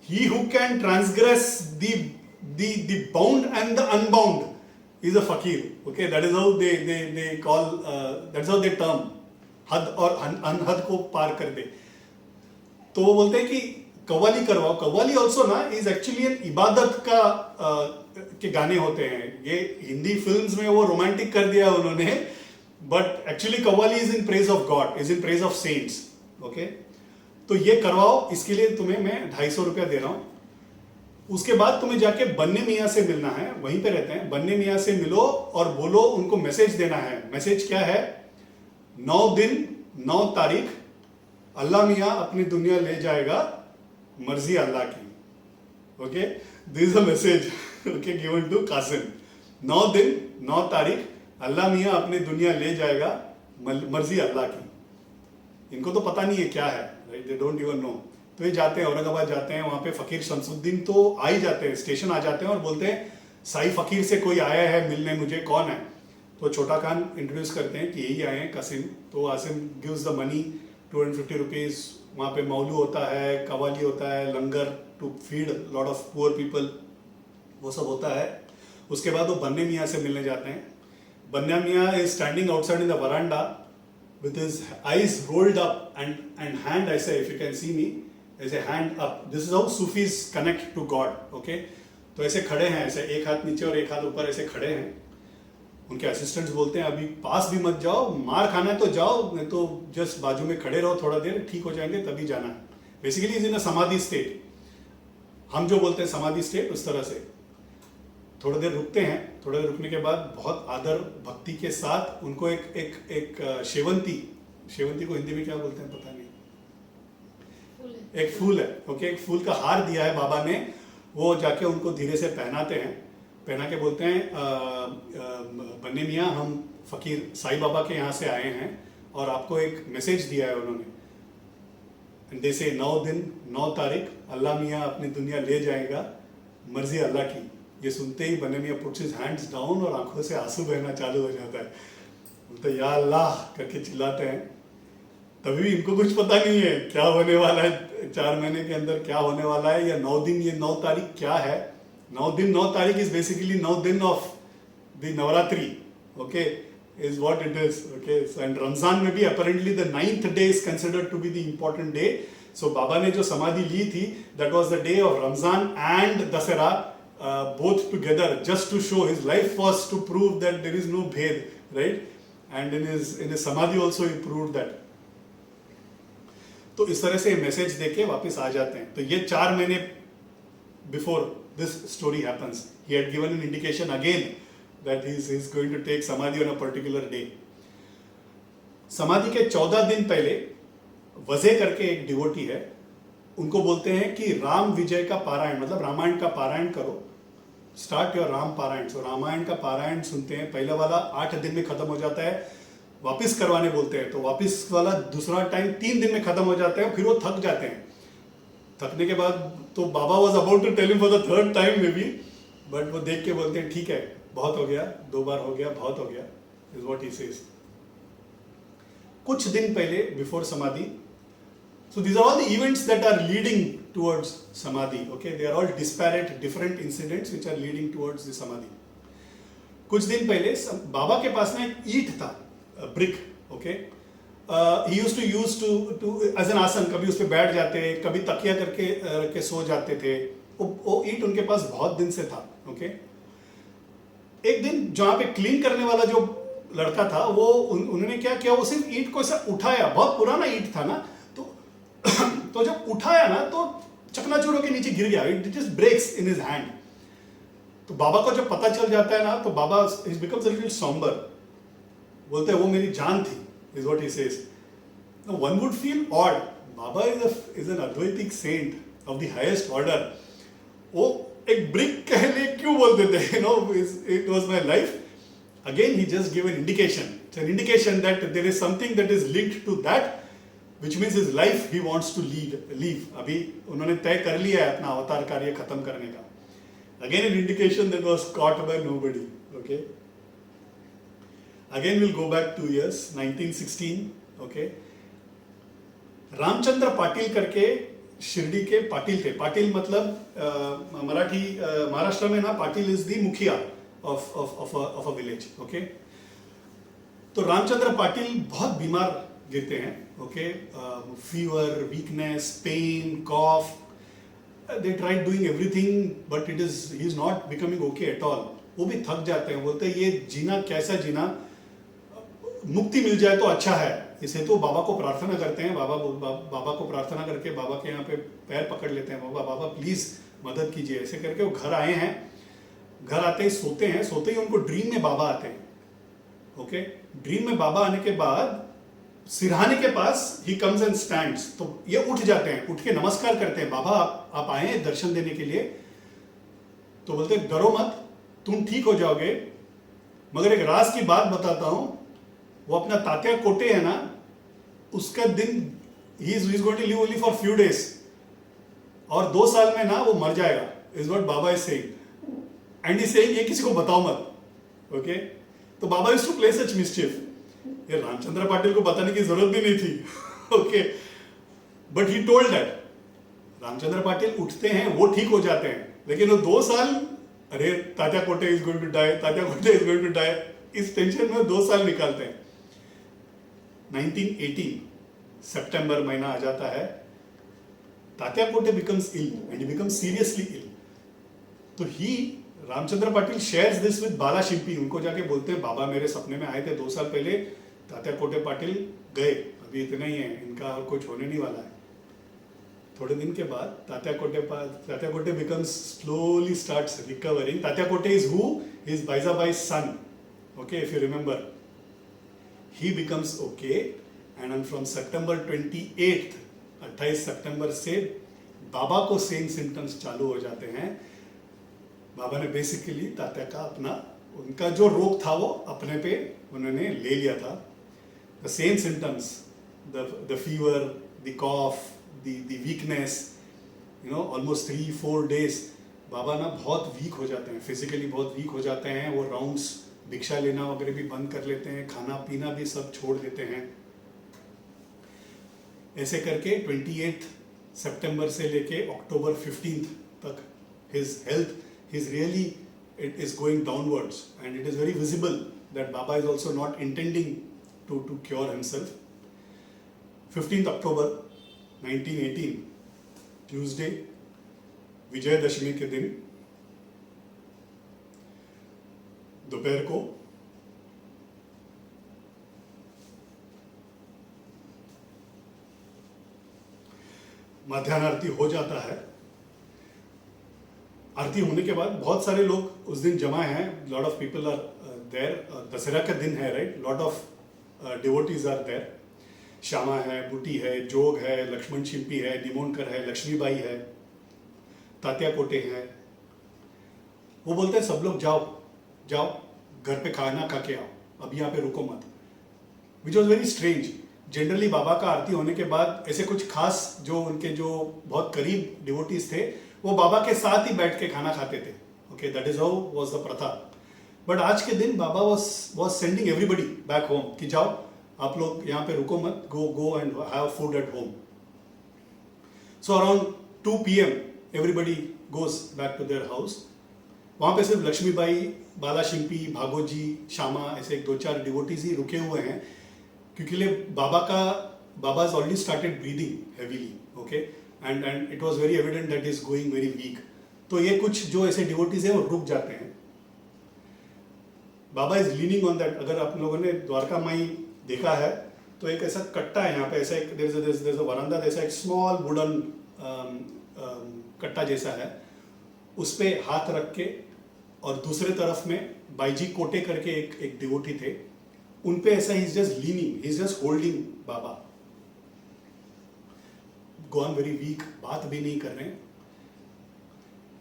he who can transgress the bound and the unbound is a fakir, okay. That is how they call, that's how they term. हद और अनहद को पार कर दे। तो वो बोलते हैं कि कव्वाली करवाओ। कव्वाली ऑल्सो ना इज एक्चुअली एन इबादत का के गाने होते हैं। ये हिंदी फिल्म्स में वो रोमांटिक कर दिया उन्होंने, but actually qawwali is in praise of God, is in praise of cents. Okay, तो ये करवाओ, इसके लिए तुम्हें मैं 250 रुपया दे रहा हूं। उसके बाद तुम्हें जाके बन्ने मियाँ से मिलना है, वहीं पे रहते हैं, बन्ने मियाँ से मिलो और बोलो, उनको मैसेज देना है। मैसेज क्या है? 9 दिन 9 तारीख अल्लाह मियाँ अपनी दुनिया ले जाएगा, मर्जी अल्लाह की। Okay, this is a message okay given to Kasim. 9 दिन 9 तारीख अल्लाह मियाँ अपनी दुनिया ले जाएगा, मर्जी अल्लाह की। इनको तो पता नहीं है क्या है, right, they don't even know. तो ये जाते हैं, औरंगाबाद जाते हैं, वहां पे फकीर शमसुद्दीन तो आ ही जाते हैं, स्टेशन आ जाते हैं और बोलते हैं साई फकीर से कोई आया है मिलने मुझे, कौन है? तो छोटा खान इंट्रोड्यूस करते हैं कि यही आए हैं, कासिम। तो Asim gives the money, 250 rupees. वहाँ पे मौलू होता है, कवाली होता है, langar to feed lot of poor people, वो सब होता है। उसके बाद वो बन्ने मियाँ से मिलने जाते हैं। बन्ने मियाँ is standing outside in the veranda with his eyes rolled up and hand, I say, if you can see me, ऐसे hand up. This is how Sufis connect to God. Okay, तो ऐसे खड़े हैं, ऐसे एक हाथ नीचे और एक हाथ ऊपर ऐसे खड़े हैं। उनके असिस्टेंट्स बोलते हैं अभी पास भी मत जाओ, मार खाना है तो जाओ, नहीं तो जस्ट बाजू में खड़े रहो, थोड़ा देर ठीक हो जाएंगे तभी जाना है। बेसिकली इज इन अ समाधि स्टेट, हम जो बोलते हैं समाधि स्टेट, उस तरह से। थोड़ी देर रुकते हैं, थोड़ी देर रुकने के बाद बहुत आदर भक्ति के साथ उनको एक शेवंती को हिंदी में क्या बोलते हैं पता नहीं, एक फूल है। ओके, एक फूल का हार दिया है बाबा ने, वो जाके उनको धीरे से पहनाते हैं। पहना के बोलते हैं बन्ने मियाँ, हम फकीर साईं बाबा के यहाँ से आए हैं और आपको एक मैसेज दिया है उन्होंने। दे से 9 दिन 9 तारीख अल्लाह मियाँ अपनी दुनिया ले जाएगा, मर्जी अल्लाह की। ये सुनते ही बन्ने मियाँ पुट्स हिज हैंड्स डाउन और आंखों से आंसू बहना चालू हो जाता है। बोलते या अल्लाह करके चिल्लाते हैं। तभी भी इनको कुछ पता नहीं है क्या होने वाला है, 4 महीने के अंदर क्या होने वाला है, या 9 दिन, ये 9 तारीख क्या है। 9 दिन 9 तारीख इज बेसिकली 9 दिन of the Navratri. Okay, is what it is. Okay, and Ramzan में भी apparently the 9th day is considered to be the important day. So Baba ने जो समाधि ली थी, that was the day of Ramzan and Dussehra, both together, just to show his life was to prove that there is no bhed, right? And in his samadhi also he proved that. तो इस तरह से message देके वापस आ जाते हैं। तो ये 4 महीने before this story happens, he had given an indication again that he is going to take samadhi on a particular day. समाधि के 14 दिन पहले वजह करके एक डिवोटी है, उनको बोलते हैं कि राम विजय का पारायण, मतलब रामायण का पारायण करो, स्टार्ट योर राम पारायण। सो रामायण का पारायण सुनते हैं, पहला वाला 8 दिन में खत्म हो जाता है, वापस करवाने बोलते हैं। तो वापस वाला दूसरा टाइम 3 दिन में खत्म हो जाता है, फिर वो थक जाते हैं। थकने के बाद तो Baba was about to tell him for the 3rd time maybe, but वो देख के बोलते हैं ठीक है, बहुत हो गया, 2 बार हो गया, बहुत हो गया, इज व्हाट ही सेज। कुछ दिन पहले बिफोर समाधि, so these are all the events that are leading towards samadhi. Okay, they are all disparate, different incidents which are leading towards the samadhi. कुछ दिन पहले बाबा के पास में एक ईंट था, brick. Okay, he used to use to as an आसन, कभी उस पे बैठ जाते, कभी तकिया करके रख के सो जाते थे। वो ईंट उनके पास बहुत दिन से था। ओके, एक दिन जहाँ पे क्लीन करने वाला जो लड़का था, वो उन्होंने क्या किया, वो सिर्फ ईंट को ऐसा उठाया, बहुत पुराना ईंट था ना, तो जब उठाया ना तो चकनाचूर होकर नीचे गिर गया, it just breaks in his hand. तो बाबा को जब पता चल जाता है ना, तो Baba he becomes a little sombre, बोलते हैं वो मेरी जान थी, is what he says. One would feel odd, Baba is an Advaitic saint of the highest order, वो एक ब्रिक कहले क्यों बोलते थे, you know, it was my life. Again he just give an indication, it's an indication that there is something that is linked to that, which means his life he wants to leave. अभी उन्होंने तय कर लिया है अपना अवतार कार्य खत्म करने का। Again an indication that was caught by nobody. Okay. Again we'll go back 2 years, 1916. Okay. Ramchandra Patil करके शिरडी के पाटिल थे। पाटिल मतलब मराठी, महाराष्ट्र में ना Patil is the mukhiya of a village. Okay, तो रामचंद्र पाटिल बहुत बीमार गिरते हैं. Okay, fever, weakness, pain, cough. They tried doing everything, but he is not becoming okay at all. वो भी थक जाते हैं. बोलते हैं ये जीना कैसा जीना, मुक्ति मिल जाए तो अच्छा है. इसे तो बाबा को प्रार्थना करते हैं. बाबा को प्रार्थना करके बाबा के यहाँ पे पैर पकड़ लेते हैं. बाबा प्लीज मदद कीजिए. ऐसे करके वो घर आए हैं. घर आते ही सोते हैं. सोते ही उनको ड्रीम में बाबा आते हैं. ओके, ड्रीम में बाबा आने के बाद सिरहाने के पास ही कम्स एंड स्टैंड्स. तो ये उठ जाते हैं. उठ के नमस्कार करते हैं. बाबा आप आए हैं दर्शन देने के लिए. तो बोलते हैं डरो मत, तुम ठीक हो जाओगे, मगर एक राज की बात बताता हूं. वो अपना तात्या कोटे है ना, उसका दिन he is going to live only for few days, और 2 साल में ना वो मर जाएगा. Is what Baba is saying. And he saying ये किसी को बताओ मत. ओके, तो Baba used to play such mischief. ये रामचंद्र पाटिल को बताने की जरूरत भी नहीं थी. Okay, but he told that. Ramchandra Patil उठते हैं, वो ठीक हो जाते हैं, लेकिन वो 2 साल, अरे Tatya Kote is going to die, Tatya Kote is going to die, इस टेंशन में 2 साल निकालते हैं. 1918 सितंबर महीना आ जाता है. Tatya Kote becomes ill and he becomes seriously ill. तो he Ramchandra Patil shares this with Bala Shimpi. उनको जाके बोलते हैं बाबा मेरे सपने में आए थे 2 साल पहले, तात्या कोटे पाटिल गए, अभी इतना ही है, इनका और कुछ होने नहीं वाला है. थोड़े दिन के बाद Tatya Kote becomes slowly starts recovering. Tatya Kote is who is Baijabai's son. Okay, if you remember, he becomes okay. And from September 28 सितंबर से बाबा को सेम सिम्टम्स चालू हो जाते हैं. बाबा ने बेसिकली तात्या का अपना, उनका जो रोग था वो अपने पे उन्होंने ले लिया था. The same symptoms, the fever, the cough, the weakness, you know, almost 3-4 days. Baba ना बहुत वीक हो जाते हैं, फिजिकली बहुत वीक हो जाते हैं. वो राउंड्स, भिक्षा लेना वगैरह भी बंद कर लेते हैं, खाना पीना भी सब छोड़ देते हैं. ऐसे करके 28 सितंबर से लेके अक्टूबर 15 तक his health is really, it is going downwards, and it is very visible that Baba is also not intending to cure himself. 15th October 1918 Tuesday, Vijayadashami के दिन दोपहर को मध्याह्न आरती हो जाता है. आरती होने के बाद बहुत सारे लोग उस दिन जमा हैं. Lot of people are there. Dussehra का दिन है, right. Lot of devotees are there. Shyama है, बुटी है, जोग है, लक्ष्मण शिंपी है, निमोनकर है, लक्ष्मीबाई है, तात्या कोटे है. वो बोलते हैं सब लोग जाओ जाओ, घर पे खाना खा के आओ, अब यहाँ पे रुको मत. Which was very strange. Generally Baba का आरती होने के बाद ऐसे कुछ खास जो उनके जो बहुत करीब डिवोटीज थे, वो बाबा के साथ ही बैठ के खाना खाते थे. Okay, that is how was the प्रथा. बट आज के दिन Baba was sending everybody back home कि जाओ आप लोग यहाँ पे रुको मत, go and have food at home. So around 2 PM everybody goes back to their house. वहाँ पे सिर्फ लक्ष्मीबाई, बाला शिंपी, भागोजी, श्यामा, ऐसे 2-4 डिवोटीज ही रुके हुए हैं, क्योंकि बाबा has already started breathing heavily. Okay, and it was very evident that he is going very weak. तो ये कुछ जो ऐसे डिवोटीज हैं वो रुक जाते हैं. बाबा इज लीनिंग ऑन दैट. अगर आप लोगों ने द्वारका माई देखा है तो एक ऐसा कट्टा है यहाँ पे, ऐसा एक देयर इज अ वरांडा, ऐसा एक स्मॉल वुडन कट्टा जैसा है, उस पे हाथ रख के, और दूसरे तरफ में बाईजी कोटे करके एक डिवोटी थे, उन पे ऐसा he is just leaning, he is just holding Baba. Gone very weak, बात भी नहीं कर रहे हैं.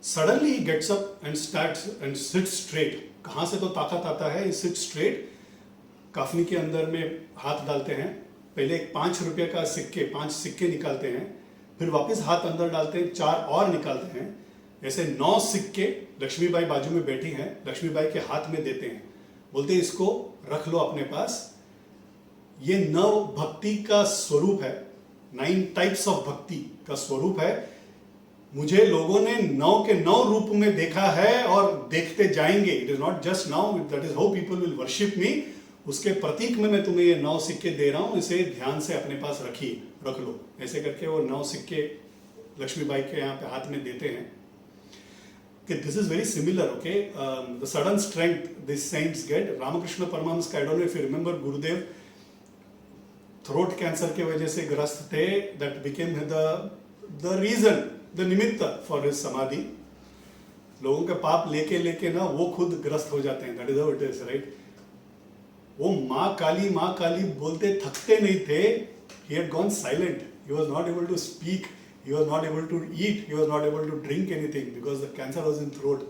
Suddenly gets up and starts and sits straight. कहां से तो ताकत आता है, सिट स्ट्रेट. काफनी के अंदर में हाथ डालते हैं. पहले 5 रुपये का 5 सिक्के निकालते हैं, फिर वापस हाथ अंदर डालते हैं, 4 और निकालते हैं. ऐसे 9 सिक्के लक्ष्मीबाई बाजू में बैठी हैं, लक्ष्मीबाई के हाथ में देते हैं. बोलते हैं इसको रख लो अपने पास. ये 9 भक्ति का स्वरूप है, 9 टाइप्स ऑफ भक्ति का स्वरूप है. मुझे लोगों ने 9 के 9 रूप में देखा है और देखते जाएंगे. It is not just now, that is how people will worship me. उसके प्रतीक में मैं तुम्हें ये 9 सिक्के दे रहा हूँ, इसे ध्यान से अपने पास रख लो। ऐसे करके वो 9 सिक्के लक्ष्मीबाई के यहाँ पे हाथ में देते हैं कि this is very similar, okay, the sudden strength this saints get. Ramakrishna Paramahamsa का, I don't know if you remember, Gurudev throat cancer के वजह से ग्रस्त थे, that became the reason, the निमित्त फॉर हिज समाधि। लोगों के पाप लेके लेके ना वो खुद ग्रस्त हो जाते हैं, that is how it is, right. वो माँ काली बोलते थकते नहीं थे। He had gone silent. He was not able to speak. He was not able to eat. He was not able to drink anything because the cancer was in throat.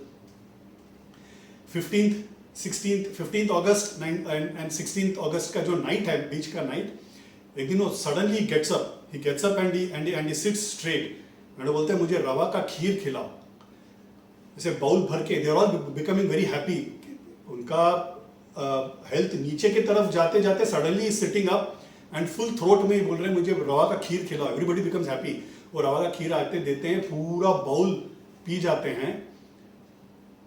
15th August and 16th August का जो night है, बीच का night, एक दिन वो suddenly gets up, he gets up and he sits straight and बोलते हैं मुझे रवा का खीर खिलाओ। ऐसे बाउल भर के, they are all becoming very happy. उनका हेल्थ नीचे की तरफ जाते जाते suddenly sitting up and full throat में ही बोल रहे हैं मुझे रवा का खीर खिलाओ। Everybody becomes happy. वो रवा का खीर आते देते हैं, पूरा बाउल पी जाते हैं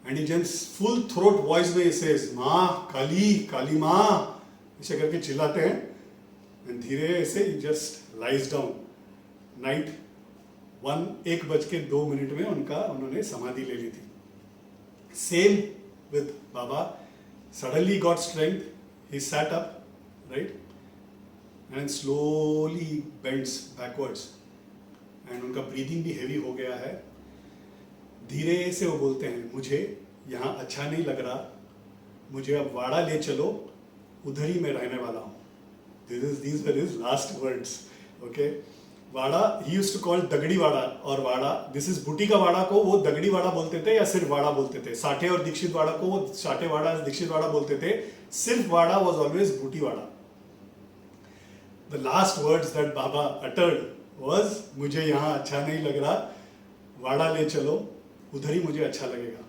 and he just full throat voice में सेज माँ काली माँ ऐसे करके चिल्लाते हैं एंड धीरे से जस्ट लाइज डाउन। नाइट 1:02 में उन्होंने समाधि ले ली थी। Same with Baba, suddenly got strength, he sat up, right, and slowly bends backwards and उनका breathing भी heavy हो गया है। धीरे से वो बोलते हैं मुझे यहाँ अच्छा नहीं लग रहा, मुझे अब वाड़ा ले चलो, उधर ही मैं रहने वाला हूँ। These were his last words, okay। Vadra he used to call दगड़ी वाड़ा और वाड़ा, दिस इज बूटी का वाड़ा को वो दगड़ी वाड़ा बोलते थे या सिर्फ वाड़ा बोलते थे। साठे और दीक्षित वाड़ा को वो साठे वाड़ा दीक्षित वाड़ा बोलते थे, सिर्फ वाड़ा was always Buti Wada. The last words that Baba uttered was मुझे यहाँ अच्छा नहीं लग रहा, वाड़ा ले चलो, उधर ही मुझे अच्छा लगेगा।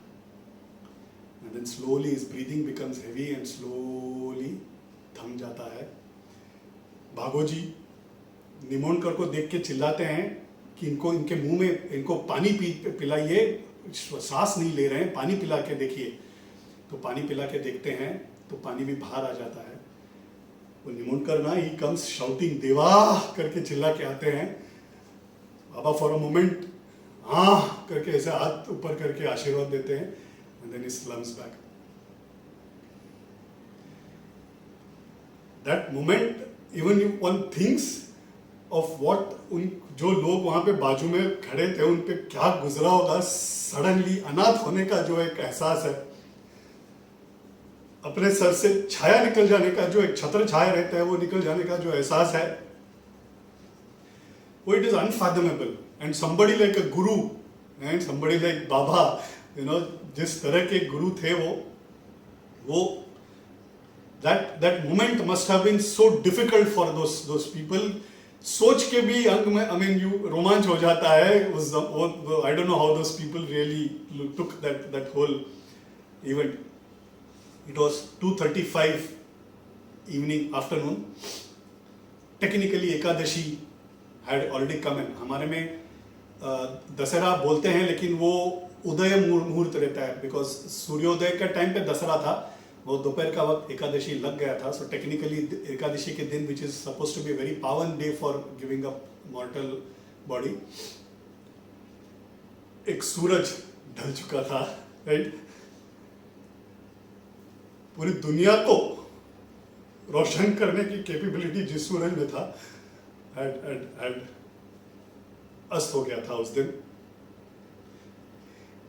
And then slowly his breathing becomes heavy and slowly थम जाता है। भागोजी निमोनकर को देख के चिल्लाते हैं कि इनके मुंह में इनको पानी पिलाइए, सांस नहीं ले रहे हैं, पानी पिला के देखिए। तो पानी पिला के देखते हैं तो पानी भी बाहर आ जाता है। वो निमोनकर ना ही कम्स शाउटिंग देवा करके चिल्ला के आते हैं। बाबा फॉर अ मोमेंट करके ऐसे हाथ ऊपर करके आशीर्वाद देते हैं and then he slumps back. That moment even one thinks of what उन जो लोग वहां पे बाजू में खड़े थे उन पे क्या गुजरा होगा। सडनली अनाथ होने का जो एक एहसास है, अपने सर से छाया निकल जाने का, जो एक छत्र छाया रहता है वो निकल जाने का जो एहसास है, वो it is unfathomable. And somebody like a guru and somebody like Baba, you know, जिस तरह के गुरु थे वो that moment must have been so difficult for those people। सोच के भी अंग में यू रोमांच हो जाता है। I don't know how those people really took that whole event. It was 2:35 evening afternoon. Technically Ekadashi had already come in. हमारे में दशहरा बोलते हैं लेकिन वो उदय मुहूर्त रहता है, बिकॉज सूर्योदय के टाइम पे दशहरा था, वो दोपहर का वक्त एकादशी लग गया था। सो टेक्निकली एकादशी के दिन which is suppose to be very पावन day for giving up mortal body, एक सूरज ढल चुका था, राइट। पूरी दुनिया को रोशन करने की कैपेबिलिटी जिस सूरज में था had अस्त हो गया था उस दिन।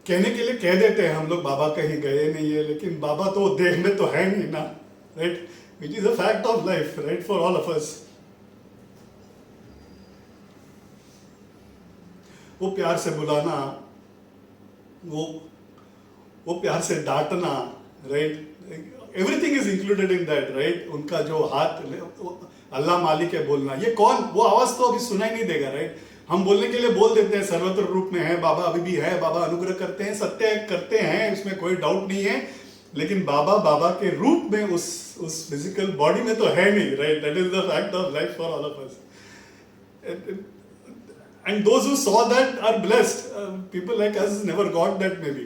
कहने के लिए कह देते हैं हम लोग बाबा कहीं गए नहीं है, लेकिन बाबा तो देह में तो है नहीं ना, right, which is a fact of life, right, for all of us. वो प्यार से बुलाना, वो प्यार से डांटना, right, everything is included in that, right. उनका जो हाथ अल्लाह मालिक है बोलना, ये कौन, वो आवाज तो अभी सुनाई नहीं देगा, राइट। हम बोलने के लिए बोल देते हैं सर्वत्र रूप में है बाबा, अभी भी है बाबा, अनुग्रह करते हैं, सत्य करते हैं, इसमें कोई डाउट नहीं है, लेकिन बाबा के रूप में उस फिजिकल बॉडी में तो है नहीं, right. That is the fact of life for all of us. And those who saw that are blessed, people like us never got that maybe.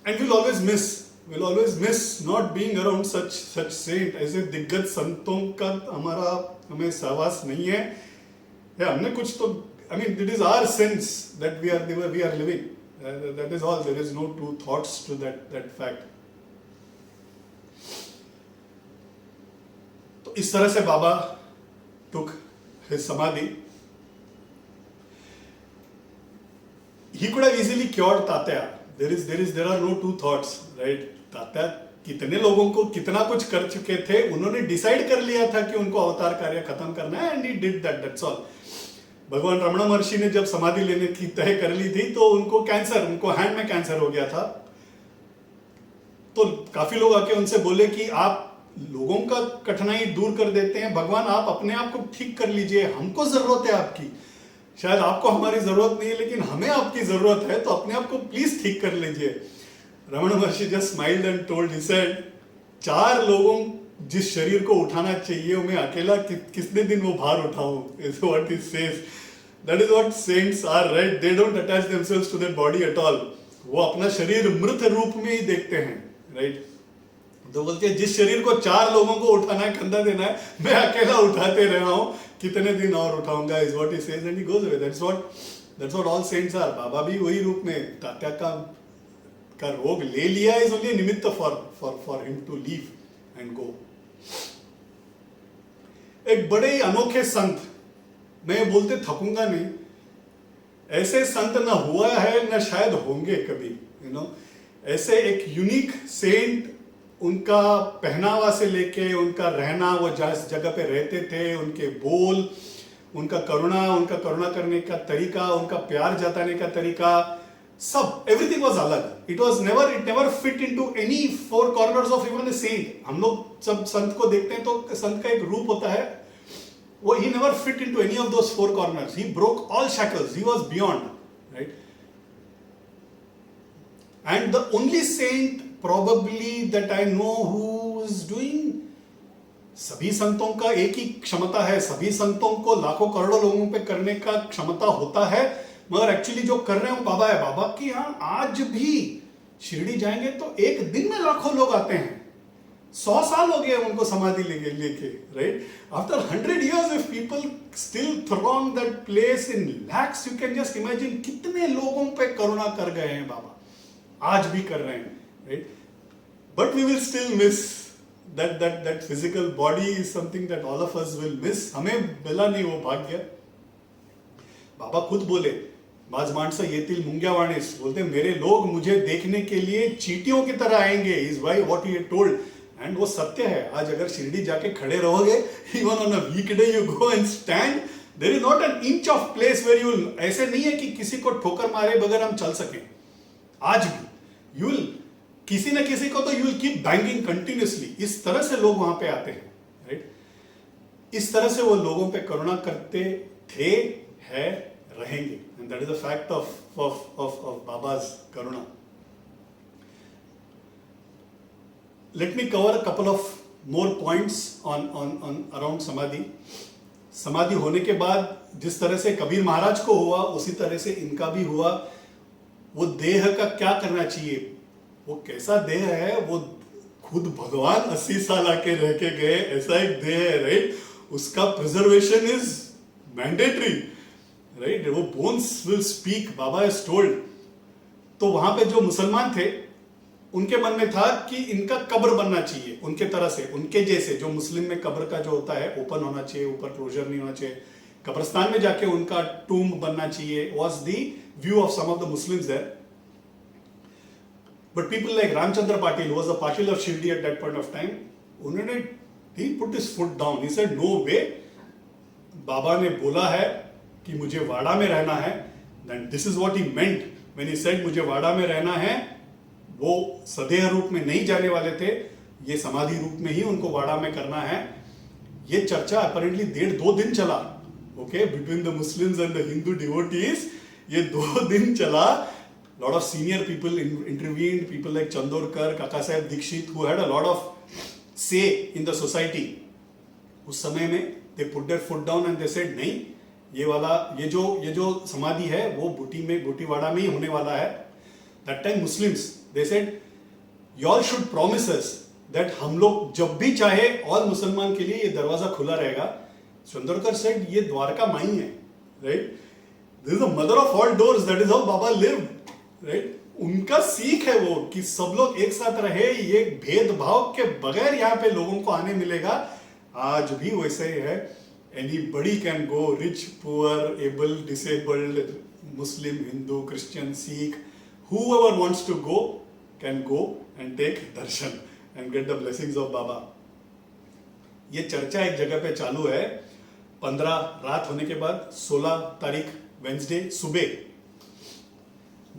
And will always miss we'll always miss not being around such saint. ऐसे दिग्गज संतों का हमें सहवास नहीं है, या हमने कुछ तो, I mean, it is our sense that we are living. That is all. There is no two thoughts to that fact. तो इस तरह से बाबा took his samadhi. He could have easily cured Tatya. There are no two thoughts, right? Tatya कितने लोगों को कितना कुछ कर चुके थे, उन्होंने डिसाइड कर लिया था कि उनको अवतार कार्य खत्म करना है, and he did that, that's all. भगवान रमणा महर्षि ने जब समाधि लेने की तय कर ली थी तो उनको हैंड में कैंसर हो गया था. तो काफी लोग आके उनसे बोले कि आप लोगों का कठिनाई दूर कर देते हैं, भगवान आप अपने आप को ठीक कर लीजिए, हमको जरूरत है आपकी. शायद आपको हमारी जरूरत नहीं है, लेकिन हमें आपकी जरूरत है, तो अपने आप को प्लीज ठीक कर लीजिए. रमण महर्षि just smiled and told, he said, 4 लोगों जिस शरीर को उठाना चाहिए, मैं अकेला कितने दिन वो भार उठाऊं, is what he says. That is what saints are, right? They don't attach themselves to that body at all. वो अपना शरीर मृत रूप में ही देखते हैं, right? तो बोलते हैं जिस शरीर को 4 लोगों को उठाना है, कंधा देना है, मैं अकेला उठाते रहा हूं, कितने दिन और उठाऊंगा, is what he says, and he goes away. That's what all saints are. बाबा भी वही रूप में, तात्या का रोग ले लिया, is only a निमित्त for him to leave and go. एक बड़े ही अनोखे संत, मैं बोलते थकूंगा नहीं, ऐसे संत ना हुआ है ना शायद होंगे कभी, ऐसे एक यूनिक सेंट. उनका पहनावा से लेके उनका रहना, वो जिस जगह पे रहते थे, उनके बोल, उनका करुणा करने का तरीका, उनका प्यार जताने का तरीका, सब, एवरीथिंग वाज अलग. It never fit into any 4 corners of even a saint. हम लोग जब संत को देखते हैं तो संत का एक रूप होता है, वो he never fit into any of those 4 corners. He broke all shackles. He was beyond, right? And the only saint probably that I know who is doing, सभी संतों का एक ही क्षमता है, सभी संतों को लाखों करोड़ों लोगों पे करने का क्षमता होता है, मगर एक्चुअली जो कर रहे हैं वो बाबा है. बाबा की यहाँ आज भी शिरडी जाएंगे तो एक दिन में लाखों लोग आते हैं. 100 साल हो गए उनको समाधि लेके, right? After 100 years if people still throng that place in lakhs, you can just imagine कितने लोगों पे करुणा कर गए हैं बाबा, आज भी कर रहे हैं, right? But we will still miss that physical body is something that all of us will miss. हमें मिला नहीं वो भाग्य. बाबा खुद बोले, माझ माणसं येतील मुंग्यावाणीस, बोलते मेरे लोग मुझे देखने के लिए चींटियों की तरह आएंगे, is why what he had told. And वो सत्य है. आज अगर शिरडी जाके खड़े रहोगे, even on a weekday you go and stand, there is not an inch of place where you will, ऐसे नहीं है कि किसी को ठोकर मारे बगैर हम चल सकें. आज भी यू विल, किसी न किसी को तो you will keep banging continuously. इस तरह से लोग वहां पे आते हैं, राइट? इस तरह से वो लोगों पे करुणा करते थे, है, रहेंगे. And that is a fact of Baba's करुणा. Let me cover a couple of more points on around समाधि. समाधि होने के बाद जिस तरह से कबीर महाराज को हुआ, उसी तरह से इनका भी हुआ. वो देह का क्या करना चाहिए, वो कैसा देह है, वो खुद भगवान 80 साल आके रह के गए, ऐसा एक देह है, राइट? उसका प्रिजर्वेशन इज मैंडेटरी, राइट? वो bones will speak, Baba has told. तो वहां पे जो मुसलमान थे, उनके मन में था कि इनका कब्र बनना चाहिए उनके तरह से, उनके जैसे. जो मुस्लिम में कब्र का जो होता है, ओपन होना चाहिए, ऊपर क्लोजर नहीं होना चाहिए, कब्रिस्तान में जाके उनका टूम बनना चाहिए, was the view of some of the Muslims there. But people like Ramchandra Patil, who was the Patil of Shirdi at that point of time, उन्होंने, he put his foot down. He said no way. बाबा ने बोला है कि मुझे वाड़ा में रहना है. Then this is what he meant when he said मुझे वाड़ा में रहना है. वो सदेह रूप में नहीं जाने वाले थे, ये समाधि रूप में ही उनको वाड़ा में करना है. ये चर्चा अपरेंटली 1.5-2 दिन चला, okay, between the Muslims and the Hindu devotees. ये 2 दिन चला. Lot of senior people intervened, people like Chandorkar, Kaka Saheb Dixit, who had a lot of say in the society. उस समय में they put their foot down and they said नहीं, ये जो समाधि है वो बूटीवाड़ा में ही होने वाला है. That time Muslims, they said y'all should promise us that हम लोग जब भी चाहे ऑल मुसलमान के लिए ये दरवाजा खुला रहेगा. चंद्रकर सेड ये द्वारका माई है, right? This is the mother of all doors, that is how Baba live, right? उनका सीख है वो कि सब लोग एक साथ रहे, ये भेदभाव के बगैर यहाँ पे लोगों को आने मिलेगा. आज भी वैसे ही है. Anybody can go, rich poor, able disabled, Muslim, Hindu, Christian, Sikh, whoever wants to go can go and take darshan and get the blessings of Baba. ये चर्चा एक जगह पे चालू है. 15 रात होने के बाद 16 तारीख वेंसडे सुबह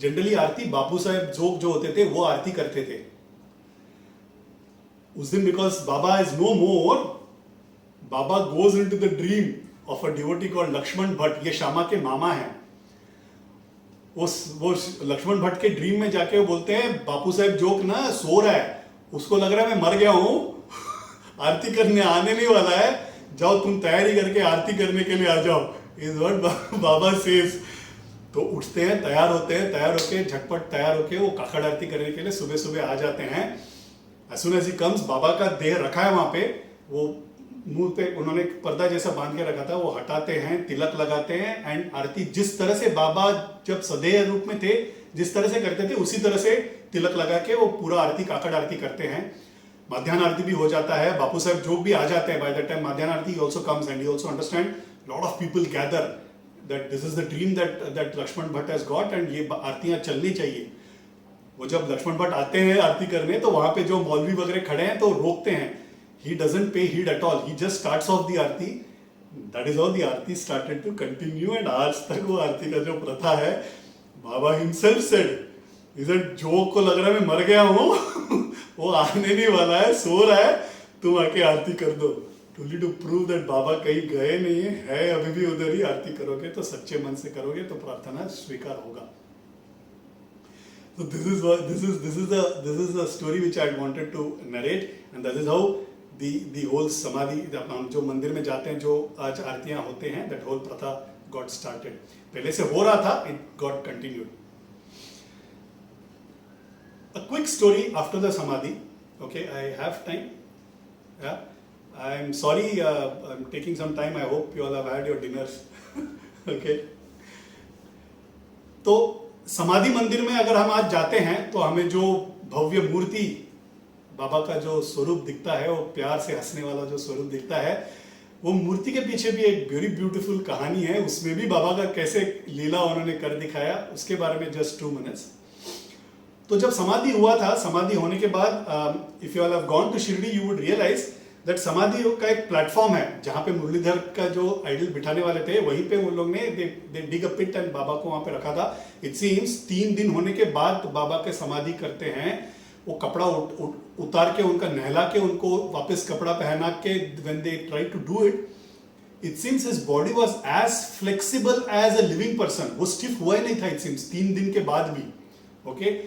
जनरली आरती बापू साहब जोग जो होते थे वो आरती करते थे. उस दिन because Baba is no more, Baba goes into the dream of a devotee called Laxman Bhatt. ये श्यामा के मामा हैं. वो लक्ष्मण भट्ट के ड्रीम में जाके वो बोलते हैं बापू साहब जोग ना सो रहा है, उसको लग रहा है मैं मर गया हूं, आरती करने आने नहीं वाला है, जाओ तुम तैयारी करके आरती करने के लिए आ जाओ. Is what Baba says. तो उठते हैं, तैयार होते हैं, तैयार होके झटपट तैयार होके वो काकड़ आरती करने के लिए सुबह सुबह आ जाते हैं. as soon as he comes, बाबा का देह रखा है वहां पे, वो मुंह पे उन्होंने पर्दा जैसा बांध के रखा था, वो हटाते हैं, तिलक लगाते हैं एंड आरती जिस तरह से बाबा जब सदेह रूप में थे जिस तरह से करते थे उसी तरह से तिलक लगा के वो पूरा आरती काकड़ आरती करते हैं. माध्यान्ह आरती भी हो जाता है. बापू साहब जोग भी आ जाते हैं. बाय द टाइम माध्यान्ह aarti also comes and he also understand. Lot of people gather that this is the dream that Laxman Bhatt has got and ये आरतियां चलनी चाहिए. वो जब लक्ष्मण भट्ट आते हैं आरती करने तो वहां पे जो मौलवी वगैरह खड़े हैं तो रोकते हैं. he doesn't pay heed at all, he just starts off the Aarti. that is how the Aarti started to continue and आज तक वो आरती का जो प्रथा है, बाबा himself said, इधर जोग को लग रहा है मैं मर गया हूं वो आने नहीं वाला है, सो रहा है, तुम आके आरती कर दो. Truly to prove that बाबा कहीं गए नहीं है अभी भी उधर ही. आरती करोगे तो सच्चे मन से करोगे तो प्रार्थना स्वीकार होगा. So this is the story which I wanted to narrate and that is how the whole समाधि, हम जो मंदिर में जाते हैं, जो आज आरतियां होते हैं, that whole प्रथा got started. पहले से हो रहा था, it got continued. A quick story after the samadhi. Okay, I have time. Yeah. I'm sorry, I'm taking some time. I hope you all have had your dinners. Okay. तो समाधि मंदिर में अगर हम आज जाते हैं तो हमें जो भव्य मूर्ति बाबा का जो स्वरूप दिखता है, वो प्यार से हंसने वाला जो स्वरूप दिखता है, वो मूर्ति के पीछे भी एक वेरी ब्यूटीफुल कहानी है. उसमें भी बाबा का कैसे लीला उन्होंने कर दिखाया, उसके बारे में जस्ट 2 minutes. तो जब समाधि हुआ था, समाधि होने के बाद if you all have gone to Shirdi you would realize that समाधि का एक प्लेटफॉर्म है जहां पे मुरलीधर का जो आइडल बिठाने वाले थे वहीं पे वो लोग ने दे डिग अ पिट एंड बाबा को वहां पे रखा था. इट सीम्स 3 दिन होने के बाद बाबा के समाधि करते हैं. वो कपड़ा उतार के उनका नहला के उनको वापस कपड़ा पहना के when they try to do it, it seems his body was as flexible as a living person. वो स्टिफ हुआ ही नहीं था. इट सीम्स 3 दिन के बाद भी. Okay,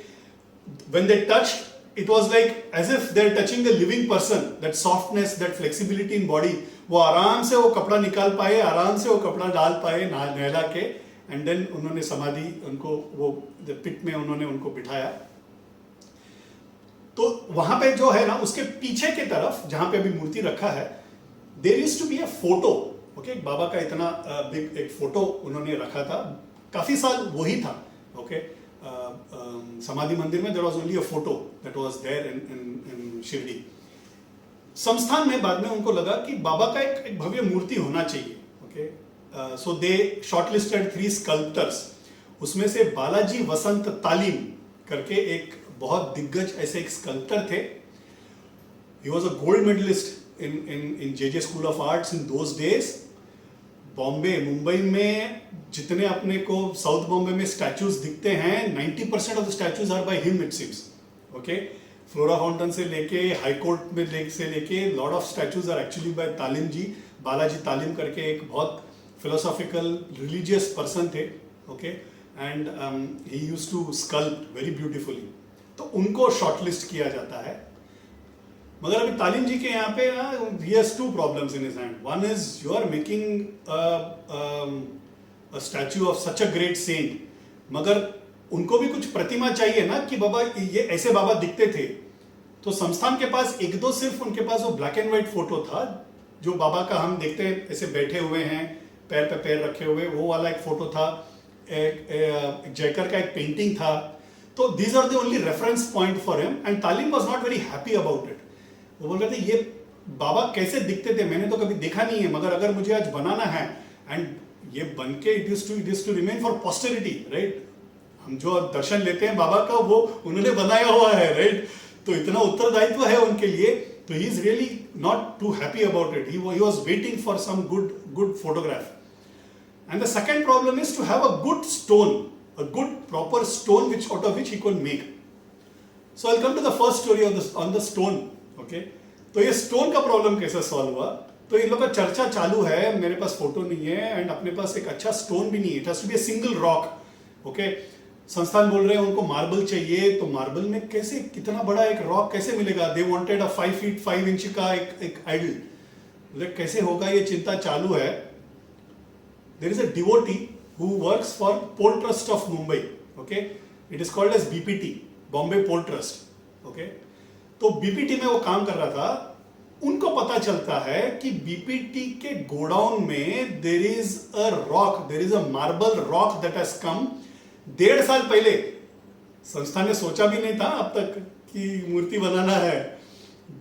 when they touched it was like as if they're touching the living person. That softness, that flexibility in body. वो आराम से वो कपड़ा निकाल पाए, आराम से वो कपड़ा डाल पाए नहला के, एंड देन उन्होंने समाधि उनको वो पिट में उन्होंने उनको बिठाया. तो वहां पे जो है ना, उसके पीछे के तरफ जहां पे अभी मूर्ति रखा है, there used to be a photo. Okay, Baba का इतना बिग एक फोटो उन्होंने रखा था. काफी साल वही था. ओके, समाधि मंदिर में there was only a photo that was there in Shirdi. संस्थान में बाद में उनको लगा कि बाबा का एक भव्य मूर्ति होना चाहिए. ओके, सो दे शॉर्टलिस्टेड 3 स्कल्प्टर्स. उसमें से बालाजी वसंत तालीम करके एक बहुत दिग्गज ऐसे एक स्कल्प्टर थे. He was a gold medalist in J school of arts in those days. Bombay, Mumbai में जितने अपने को साउथ बॉम्बे में स्टैचूज दिखते हैं, 90% of the statues are by him it seems. Okay, Flora Fountain से लेके हाई कोर्ट में से लेके lot of statues are actually by Talim ji. Balaji Talim करके एक बहुत फिलोसॉफिकल रिलीजियस पर्सन थे. Okay, and he used to sculpt very beautifully. तो उनको शॉर्टलिस्ट किया जाता है. मगर अभी तालिम जी के यहाँ पे he has 2 problems in his hand. One is you are making a statue of such a great saint, मगर उनको भी कुछ प्रतिमा चाहिए ना कि बाबा ये ऐसे बाबा दिखते थे. तो संस्थान के पास एक दो सिर्फ उनके पास वो ब्लैक एंड व्हाइट फोटो था, जो बाबा का हम देखते हैं ऐसे बैठे हुए हैं, पैर पे पैर रखे हुए, वो वाला एक फोटो था, एक जयकर का एक पेंटिंग था. तो these are the only reference point for him, and तालीम was not very happy about it. वो बोल रहे थे ये बाबा कैसे दिखते थे, मैंने तो कभी देखा नहीं है, मगर अगर मुझे आज बनाना है, एंड ये बन के it is to remain for posterity, right. हम जो दर्शन लेते हैं बाबा का वो उन्होंने बनाया हुआ है, राइट. तो इतना उत्तरदायित्व है उनके लिए, तो he is really not too happy about it. He was waiting for some good photograph. And the second problem is to have a good stone, a good proper stone which out of which he could make. So I'll come to the first story on the stone. Okay, तो ये stone का problem कैसे solve हुआ. तो इन लोग का चर्चा चालू है, मेरे पास फोटो नहीं है एंड अपने पास एक अच्छा स्टोन भी नहीं है, it has to be a single rock. Okay, संस्थान बोल रहे हैं उनको मार्बल चाहिए, तो मार्बल में कैसे, कितना बड़ा एक रॉक कैसे मिलेगा. They wanted a 5 feet 5 inch का एक आइडल. मतलब कैसे होगा, ये चिंता चालू है. There is a devotee who works for Port Trust of Mumbai. Okay, it is called as BPT, Bombay Port Trust. Okay, तो BPT में वो काम कर रहा था. उनको पता चलता है कि BPT के गोडाउन में there is a rock, there is a marble rock that has come. 1.5 साल पहले, संस्था ने सोचा भी नहीं था अब तक कि मूर्ति बनाना है.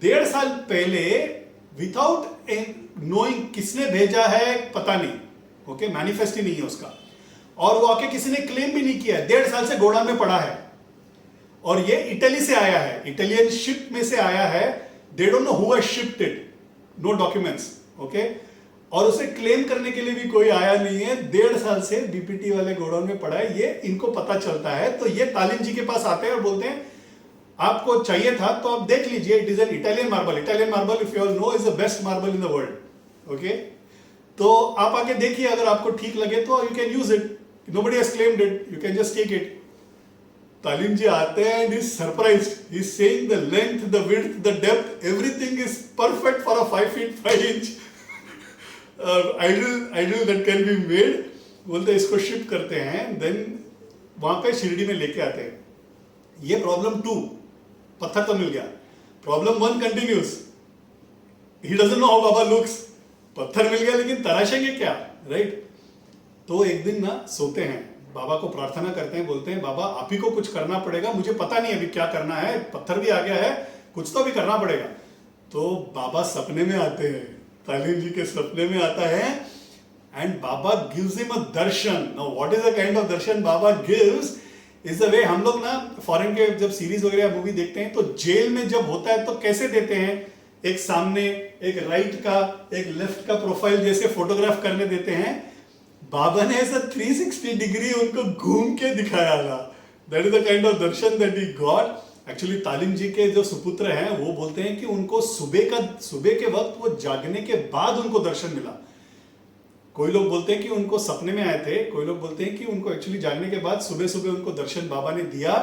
1.5 साल पहले विदाउट नोइंग किसने भेजा है पता नहीं. ओके, मैनिफेस्ट ही नहीं है उसका, और वो आके किसी ने क्लेम भी नहीं किया. 1.5 साल से गोडाउन में पड़ा है, और ये इटली से आया है, इटालियन शिप में से आया है. They don't know who has shipped it, no documents. Okay, और उसे क्लेम करने के लिए भी कोई आया नहीं है. 1.5 साल से बीपीटी वाले गोडाउन में पड़ा है, ये इनको पता चलता है. तो ये तालीम जी के पास आते हैं और बोलते हैं आपको चाहिए था तो आप देख लीजिए, it is an Italian marble. Italian marble if you all know is the best marble in the world. Okay, तो आप आके देखिए, अगर आपको ठीक लगे तो you can use it. Nobody has claimed it. You can just take it. तालीम जी आते हैं and he's surprised. He's saying the length, the width, the depth, everything is perfect for a 5 feet 5 inch idol that can be made. बोलते हैं इसको ship करते हैं, then वहां पे शिरडी में लेके आते हैं. ये प्रॉब्लम 2, पत्थर तो मिल गया. Problem 1 continuous. He doesn't know how Baba looks. पत्थर मिल गया लेकिन तराशेंगे क्या, राइट. तो एक दिन ना सोते हैं, बाबा को प्रार्थना करते हैं, बोलते हैं बाबा आप ही को कुछ करना पड़ेगा, मुझे पता नहीं अभी क्या करना है, पत्थर भी आ गया है, कुछ तो भी करना पड़ेगा. तो बाबा सपने में आते हैं, तालीम जी के सपने में आता है, and Baba gives him a Darshan. Now what is the kind of Darshan Baba gives is the way हम लोग ना फॉरेन के जब सीरीज वगैरह मूवी देखते हैं तो जेल में जब होता है तो कैसे देते हैं, एक सामने एक राइट का एक लेफ्ट का प्रोफाइल जैसे फोटोग्राफ करने देते हैं. बाबा ने ऐसा 360 डिग्री उनको घूम के दिखाया था. That is the kind of Darshan that he got. Actually तालीम जी के जो सुपुत्र हैं वो बोलते हैं कि उनको सुबह के वक्त वो जागने के बाद उनको दर्शन मिला. कोई लोग बोलते हैं कि उनको सपने में आए थे, कोई लोग बोलते हैं कि उनको एक्चुअली जागने के बाद सुबह सुबह उनको दर्शन बाबा ने दिया.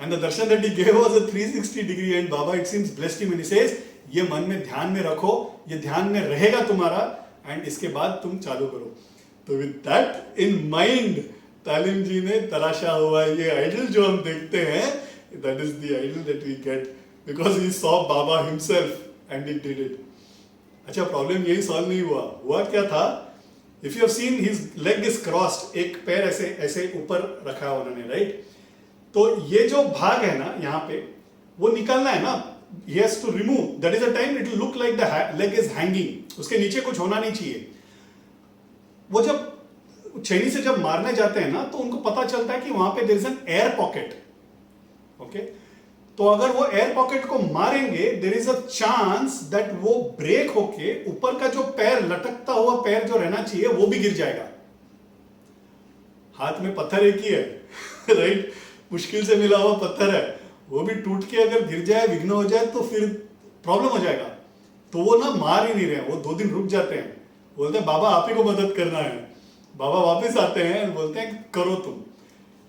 And the Darshan that he gave was a 360 degree. And Baba it seems blessed him and he says ये मन में ध्यान में रखो, ये ध्यान में रहेगा तुम्हारा, एंड इसके बाद तुम चालू करो. तो विद दैट इन माइंड तालीम जी ने तराशा हुआ ये आइडल जो हम देखते हैं, that is the idol that we get because he saw Baba himself and he did it. अच्छा, प्रॉब्लम यही सॉल्व नहीं हुआ क्या था. If you have seen his leg is crossed, एक पैर ऐसे ऐसे ऊपर रखा है उन्होंने, राइट. तो ये जो भाग है ना यहाँ पे वो निकालना है ना, he has to remove. That is the time it will look like the leg is hanging. उसके नीचे कुछ होना नहीं चाहिए. वो जब छेनी से जब मारने जाते हैं ना तो उनको पता चलता है कि वहां पे there is an air pocket. Okay, तो अगर वो एयर पॉकेट को मारेंगे there is a chance that वो ब्रेक होके ऊपर का जो पैर, लटकता हुआ पैर जो रहना चाहिए वो भी गिर जाएगा. हाथ में पत्थर एक ही है राइट, मुश्किल से मिला हुआ पत्थर है, वो भी टूट के अगर गिर जाए, विघ्न हो जाए तो फिर प्रॉब्लम हो जाएगा. तो वो ना मार ही नहीं रहे, वो 2 दिन रुक जाते हैं, बोलते हैं बाबा आप ही को मदद करना है. बाबा वापस आते हैं और बोलते हैं करो तुम.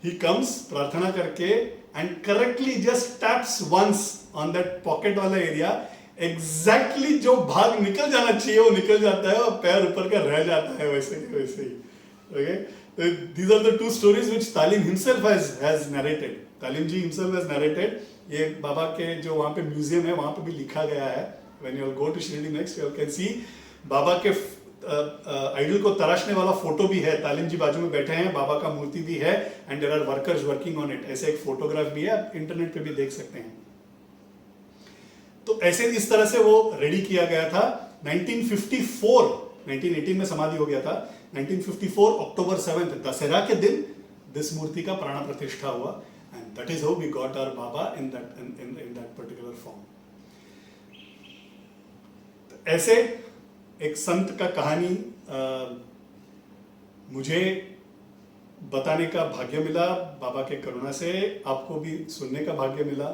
ही कम्स प्रार्थना करके and correctly just taps once on that pocket वाला एरिया. एग्जैक्टली जो भाग निकल जाना चाहिए वो निकल जाता है और पैर ऊपर का रह जाता है वैसे ही. Okay, These are the two stories which Talim himself has narrated. Talim ji himself has narrated. ये बाबा के जो वहाँ पे म्यूजियम है वहाँ पे भी लिखा गया है. When you go to Shirdi next, you can see बाबा के आइडल को तराशने वाला फोटो भी है. तालिम जी बाजू में बैठे हैं, बाबा का मूर्ति भी है, and there are workers working on it. ऐसे एक फोटोग्राफ भी है, आप इंटरनेट पे भी देख सकते हैं. तो ऐसे इस तरह से वो रेडी किया गया था. 1918 में समाधि हो गया था. 1954 अक्टूबर 7 दशहरा के दिन दिस मूर्ति का प्राण प्रतिष्ठा हुआ, and that is how we got our baba in that particular form. ऐसे एक संत का कहानी मुझे बताने का भाग्य मिला बाबा के करुणा से. आपको भी सुनने का भाग्य मिला.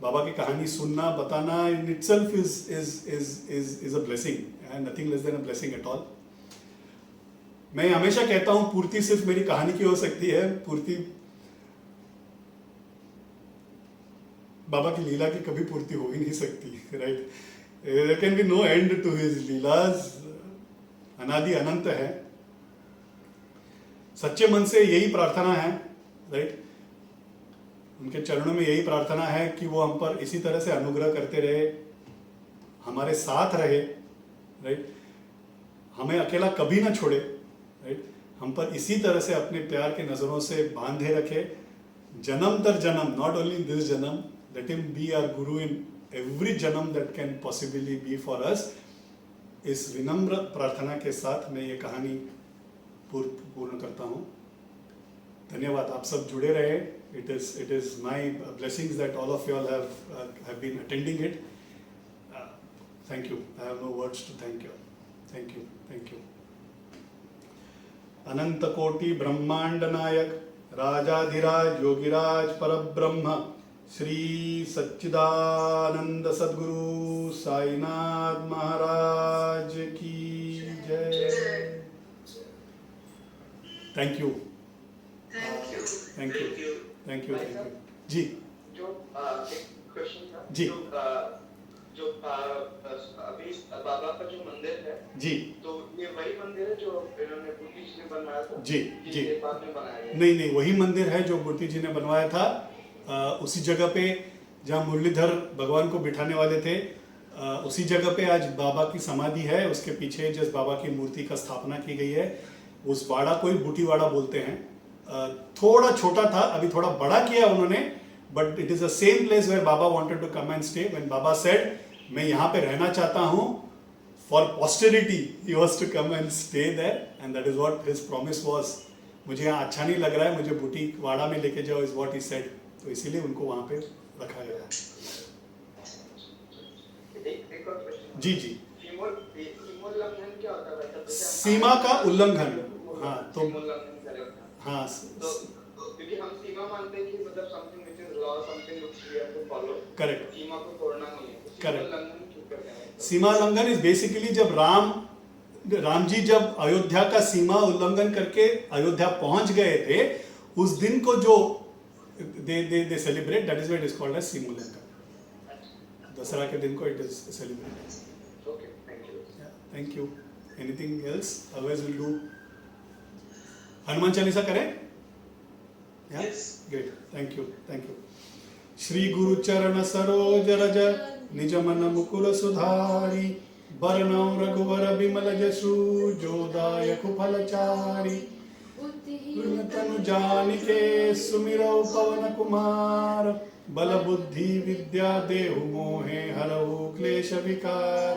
बाबा की कहानी सुनना, बताना in itself is a blessing, nothing less than a blessing at all. मैं हमेशा कहता हूं पूर्ति सिर्फ मेरी कहानी की हो सकती है, पूर्ति बाबा की लीला की कभी पूर्ति हो ही नहीं सकती. Right? There can be no end to his लीलाज. अनादि अनंत है. सच्चे मन से यही प्रार्थना है. राइट? उनके चरणों में यही प्रार्थना है कि वो हम पर इसी तरह से अनुग्रह करते रहे, हमारे साथ रहे. राइट? हमें अकेला कभी ना छोड़े. राइट? हम पर इसी तरह से अपने प्यार के नजरों से बांधे रखे, जन्म दर जन्म. नॉट ओनली दिस जन्म, let him be our Guru in every janam that can possibly be for us. इस विनम्र प्रार्थना के साथ मैं ये कहानी पूर्ण करता हूँ. धन्यवाद. आप सब जुड़े रहे. It is my blessings that all of you all have been attending it. Thank you. I have no words to thank you. Thank you. Thank you. अनंत कोटि ब्रह्मांड नायक राजाधिराज योगिराज परब्रह्म श्री सच्चिदानंद सद्गुरु साईनाथ महाराज की जय. Thank you. Thank you. जी. जो एक क्वेश्चन था. जी. जो अभी बाबा का जो मंदिर है जी, तो ये वही मंदिर है जो इन्होंने मूर्ति जी ने बनवाया था. जी जी. बाद में बनाया. नहीं, वही मंदिर है जो मूर्ति जी ने बनवाया था. उसी जगह पे जहाँ मुरलीधर भगवान को बिठाने वाले थे, उसी जगह पे आज बाबा की समाधि है. उसके पीछे जिस बाबा की मूर्ति का स्थापना की गई है, उस वाड़ा को बूटीवाड़ा बोलते हैं. थोड़ा छोटा था, अभी थोड़ा बड़ा किया उन्होंने, but it is the same place where baba wanted to come and stay. When baba said मैं यहाँ पे रहना चाहता हूँ for posterity, he was to come and stay there, and that is what his promise was. मुझे यहाँ अच्छा नहीं लग रहा है, मुझे बूटीवाड़ा में लेके जाओ, इज व्हाट ही सेड. तो इसीलिए उनको वहां पे रखा गया है. एक और क्वेश्चन. जी जी. उल्लंघन क्या होता है? सीमा का उल्लंघन. हाँ, तो हाँ, क्योंकि हम सीमा मानते हैं कि मतलब something which is law, something which we have to follow. Correct. सीमा को तोड़ना नहीं है. करेक्ट. उल्लंघन क्यों करते हैं? सीमा उल्लंघन इज बेसिकली जब राम जी जब अयोध्या का सीमा उल्लंघन करके अयोध्या पहुंच गए थे, उस दिन को जो they celebrate, that is why it is called as Simulankan. Dussehra के दिन को it is celebrated. Okay, thank you. Yeah, thank you. Anything else? Otherwise we'll do Hanuman Chalisa करें? Yeah? Yes. Great. Thank you. Shri गुरु चरण सरोज रज निज मन मुकुर सुधारी, बरनौ रघुवर बिमल जसु जो दायक फलचारी. तनु जानिके सुमिरौ पवन कुमार, बल बुद्धि विद्या देहु मोहे हरहु क्लेश विकार.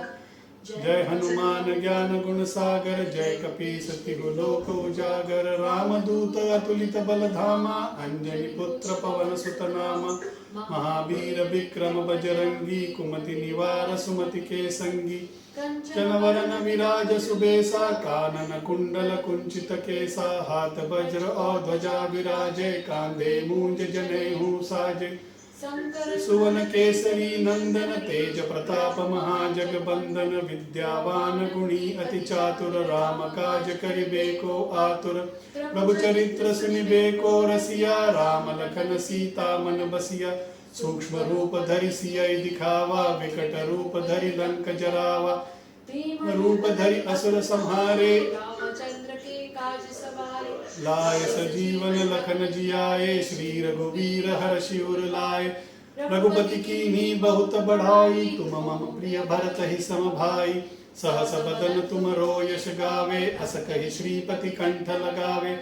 जय हनुमान ज्ञान गुण सागर, जय कपीस तिहु लोक उजागर. रामदूत अतुलित बल धामा, अंजनी पुत्र पवन सुत नामा. महावीर विक्रम बजरंगी, कुमति निवार सुमति के संगी. चनवरन विराज सुबेसा, कानन कुंडल कुंचित केसा. हाथ वज्र और ध्वजा विराजे, कांधे मूंज जनेऊ साजे. सुवन केसरी नंदन, तेज प्रताप महाजगबंदन. विद्यावान गुणी अति चातुर, राम काज करिबे को आतुर. प्रभु चरित्र सुनिबे को रसिया, राम लखन सीता मन बसिया. सूक्ष्म रूप धरि सियहि दिखावा, विकट रूप धरि लंक जरावा. रूप धरि असुर संहारे, रामचंद्र के काज सवारे. लाय सजीवन लखन जियाए, श्री रघुवीर हर्षि उर लाए। रघुपति कीन्ही बहुत बढ़ाई, तुम मम प्रिय भरत ही सम भाई। सहस बदन तुमरो यश गावे, अस कहि श्रीपति कंठ लगावे।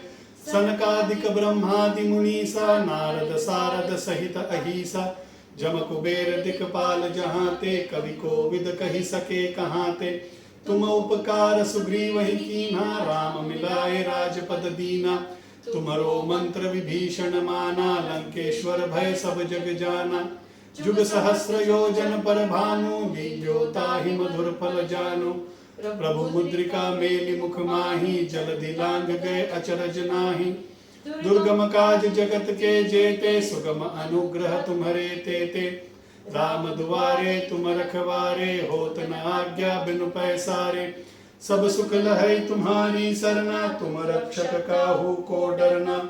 सनकादिक ब्रह्मादि मुनीसा, नारद सारद सहित अहिसा। जम कुबेर दिक्पाल जहाँ ते, कवि कोविद कहि सके कहाँ ते। तुम उपकार सुग्रीव ही कीन्हा, राम मिलाए राजपद दीना। तुम्हरो मंत्र विभीषण माना, लंकेश्वर भय सब जग जाना। जुग सहस्र योजन पर भानु, लील्योता ही मधुर फल जानु। प्रभु मुद्रिका मेलि मुख माही, जलधि लांघ गए अचरज नाहि। दुर्गम काज जगत के जेते, सुगम अनुग्रह तुम्हरे तेते। राम दुआरे तुम रखवारे, होत न आज्ञा बिनु पैसारे। सब सुख लहै तुम्हारी सरना, तुम रक्षक काहू को डरना।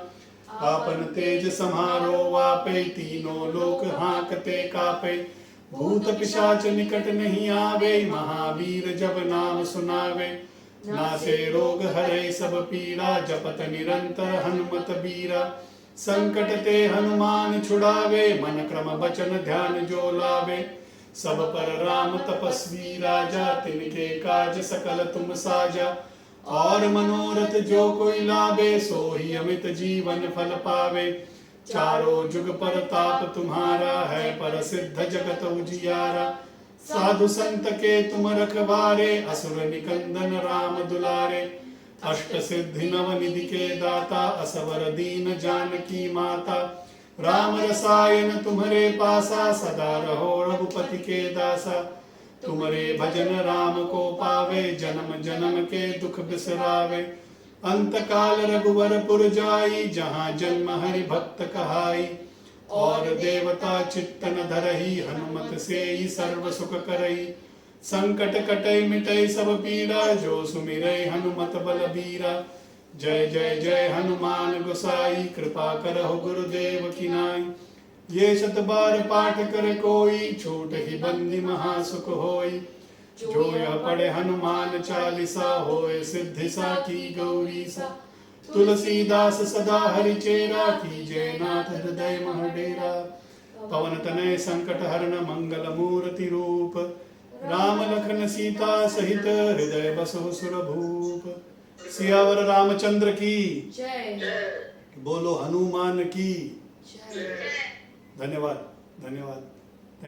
आपन तेज समारो वापे, तीनों लोक हांकते कापे। भूत पिशाच निकट नहीं आवे, महावीर जब नाम सुनावे। नासे रोग हरे सब पीड़ा, जपत निरंतर हनुमत बीरा। संकट ते हनुमान छुड़ावे, मन क्रम बचन ध्यान जो लावे। सब पर राम तपस्वी राजा, तिनके काज सकल तुम साजा। और मनोरथ जो कोई लावे, सोई अमित जीवन फल पावे। चारों जुग पर ताप तुम्हारा है, पर सिद्ध जगत उजियारा। साधु संत के तुम रखवारे, असुर निकंदन राम दुलारे। अष्ट सिद्धि नव निधि के दाता, असवर दीन जानकी माता। राम रसायन तुम्हरे पासा, सदा रहो रघुपति के दासा। तुम्हरे भजन राम को पावे, जन्म जन्म के दुख बिसरावे। अंत काल रघुवर पुर जाई, जहाँ जन्म हरि भक्त कहाई। और देवता चित्तन धरही, हनुमत से ही सर्व सुख करई। संकट कटै मिटै सब पीड़ा, जो सुमिरै हनुमत बल बीरा। जय जय जय हनुमान गोसाई, कृपा करहु गुरुदेव की नाई। ये शत बार पाठ कर कोई, छूट ही बंदी महासुख होई। जो यह पढ़े हनुमान चालीसा, होए सिद्धि साखी गौरी सा। तुलसीदास सदा हरि चेरा, कीजय नाथ हृदय मह डेरा। पवन तनय संकट हरन, मंगल मूर्ति रूप। राम लखन सीता सहित, हृदय बसहु सुर भूप। सियावर रामचंद्र की जय। बोलो हनुमान की जय। धन्यवाद धन्यवाद।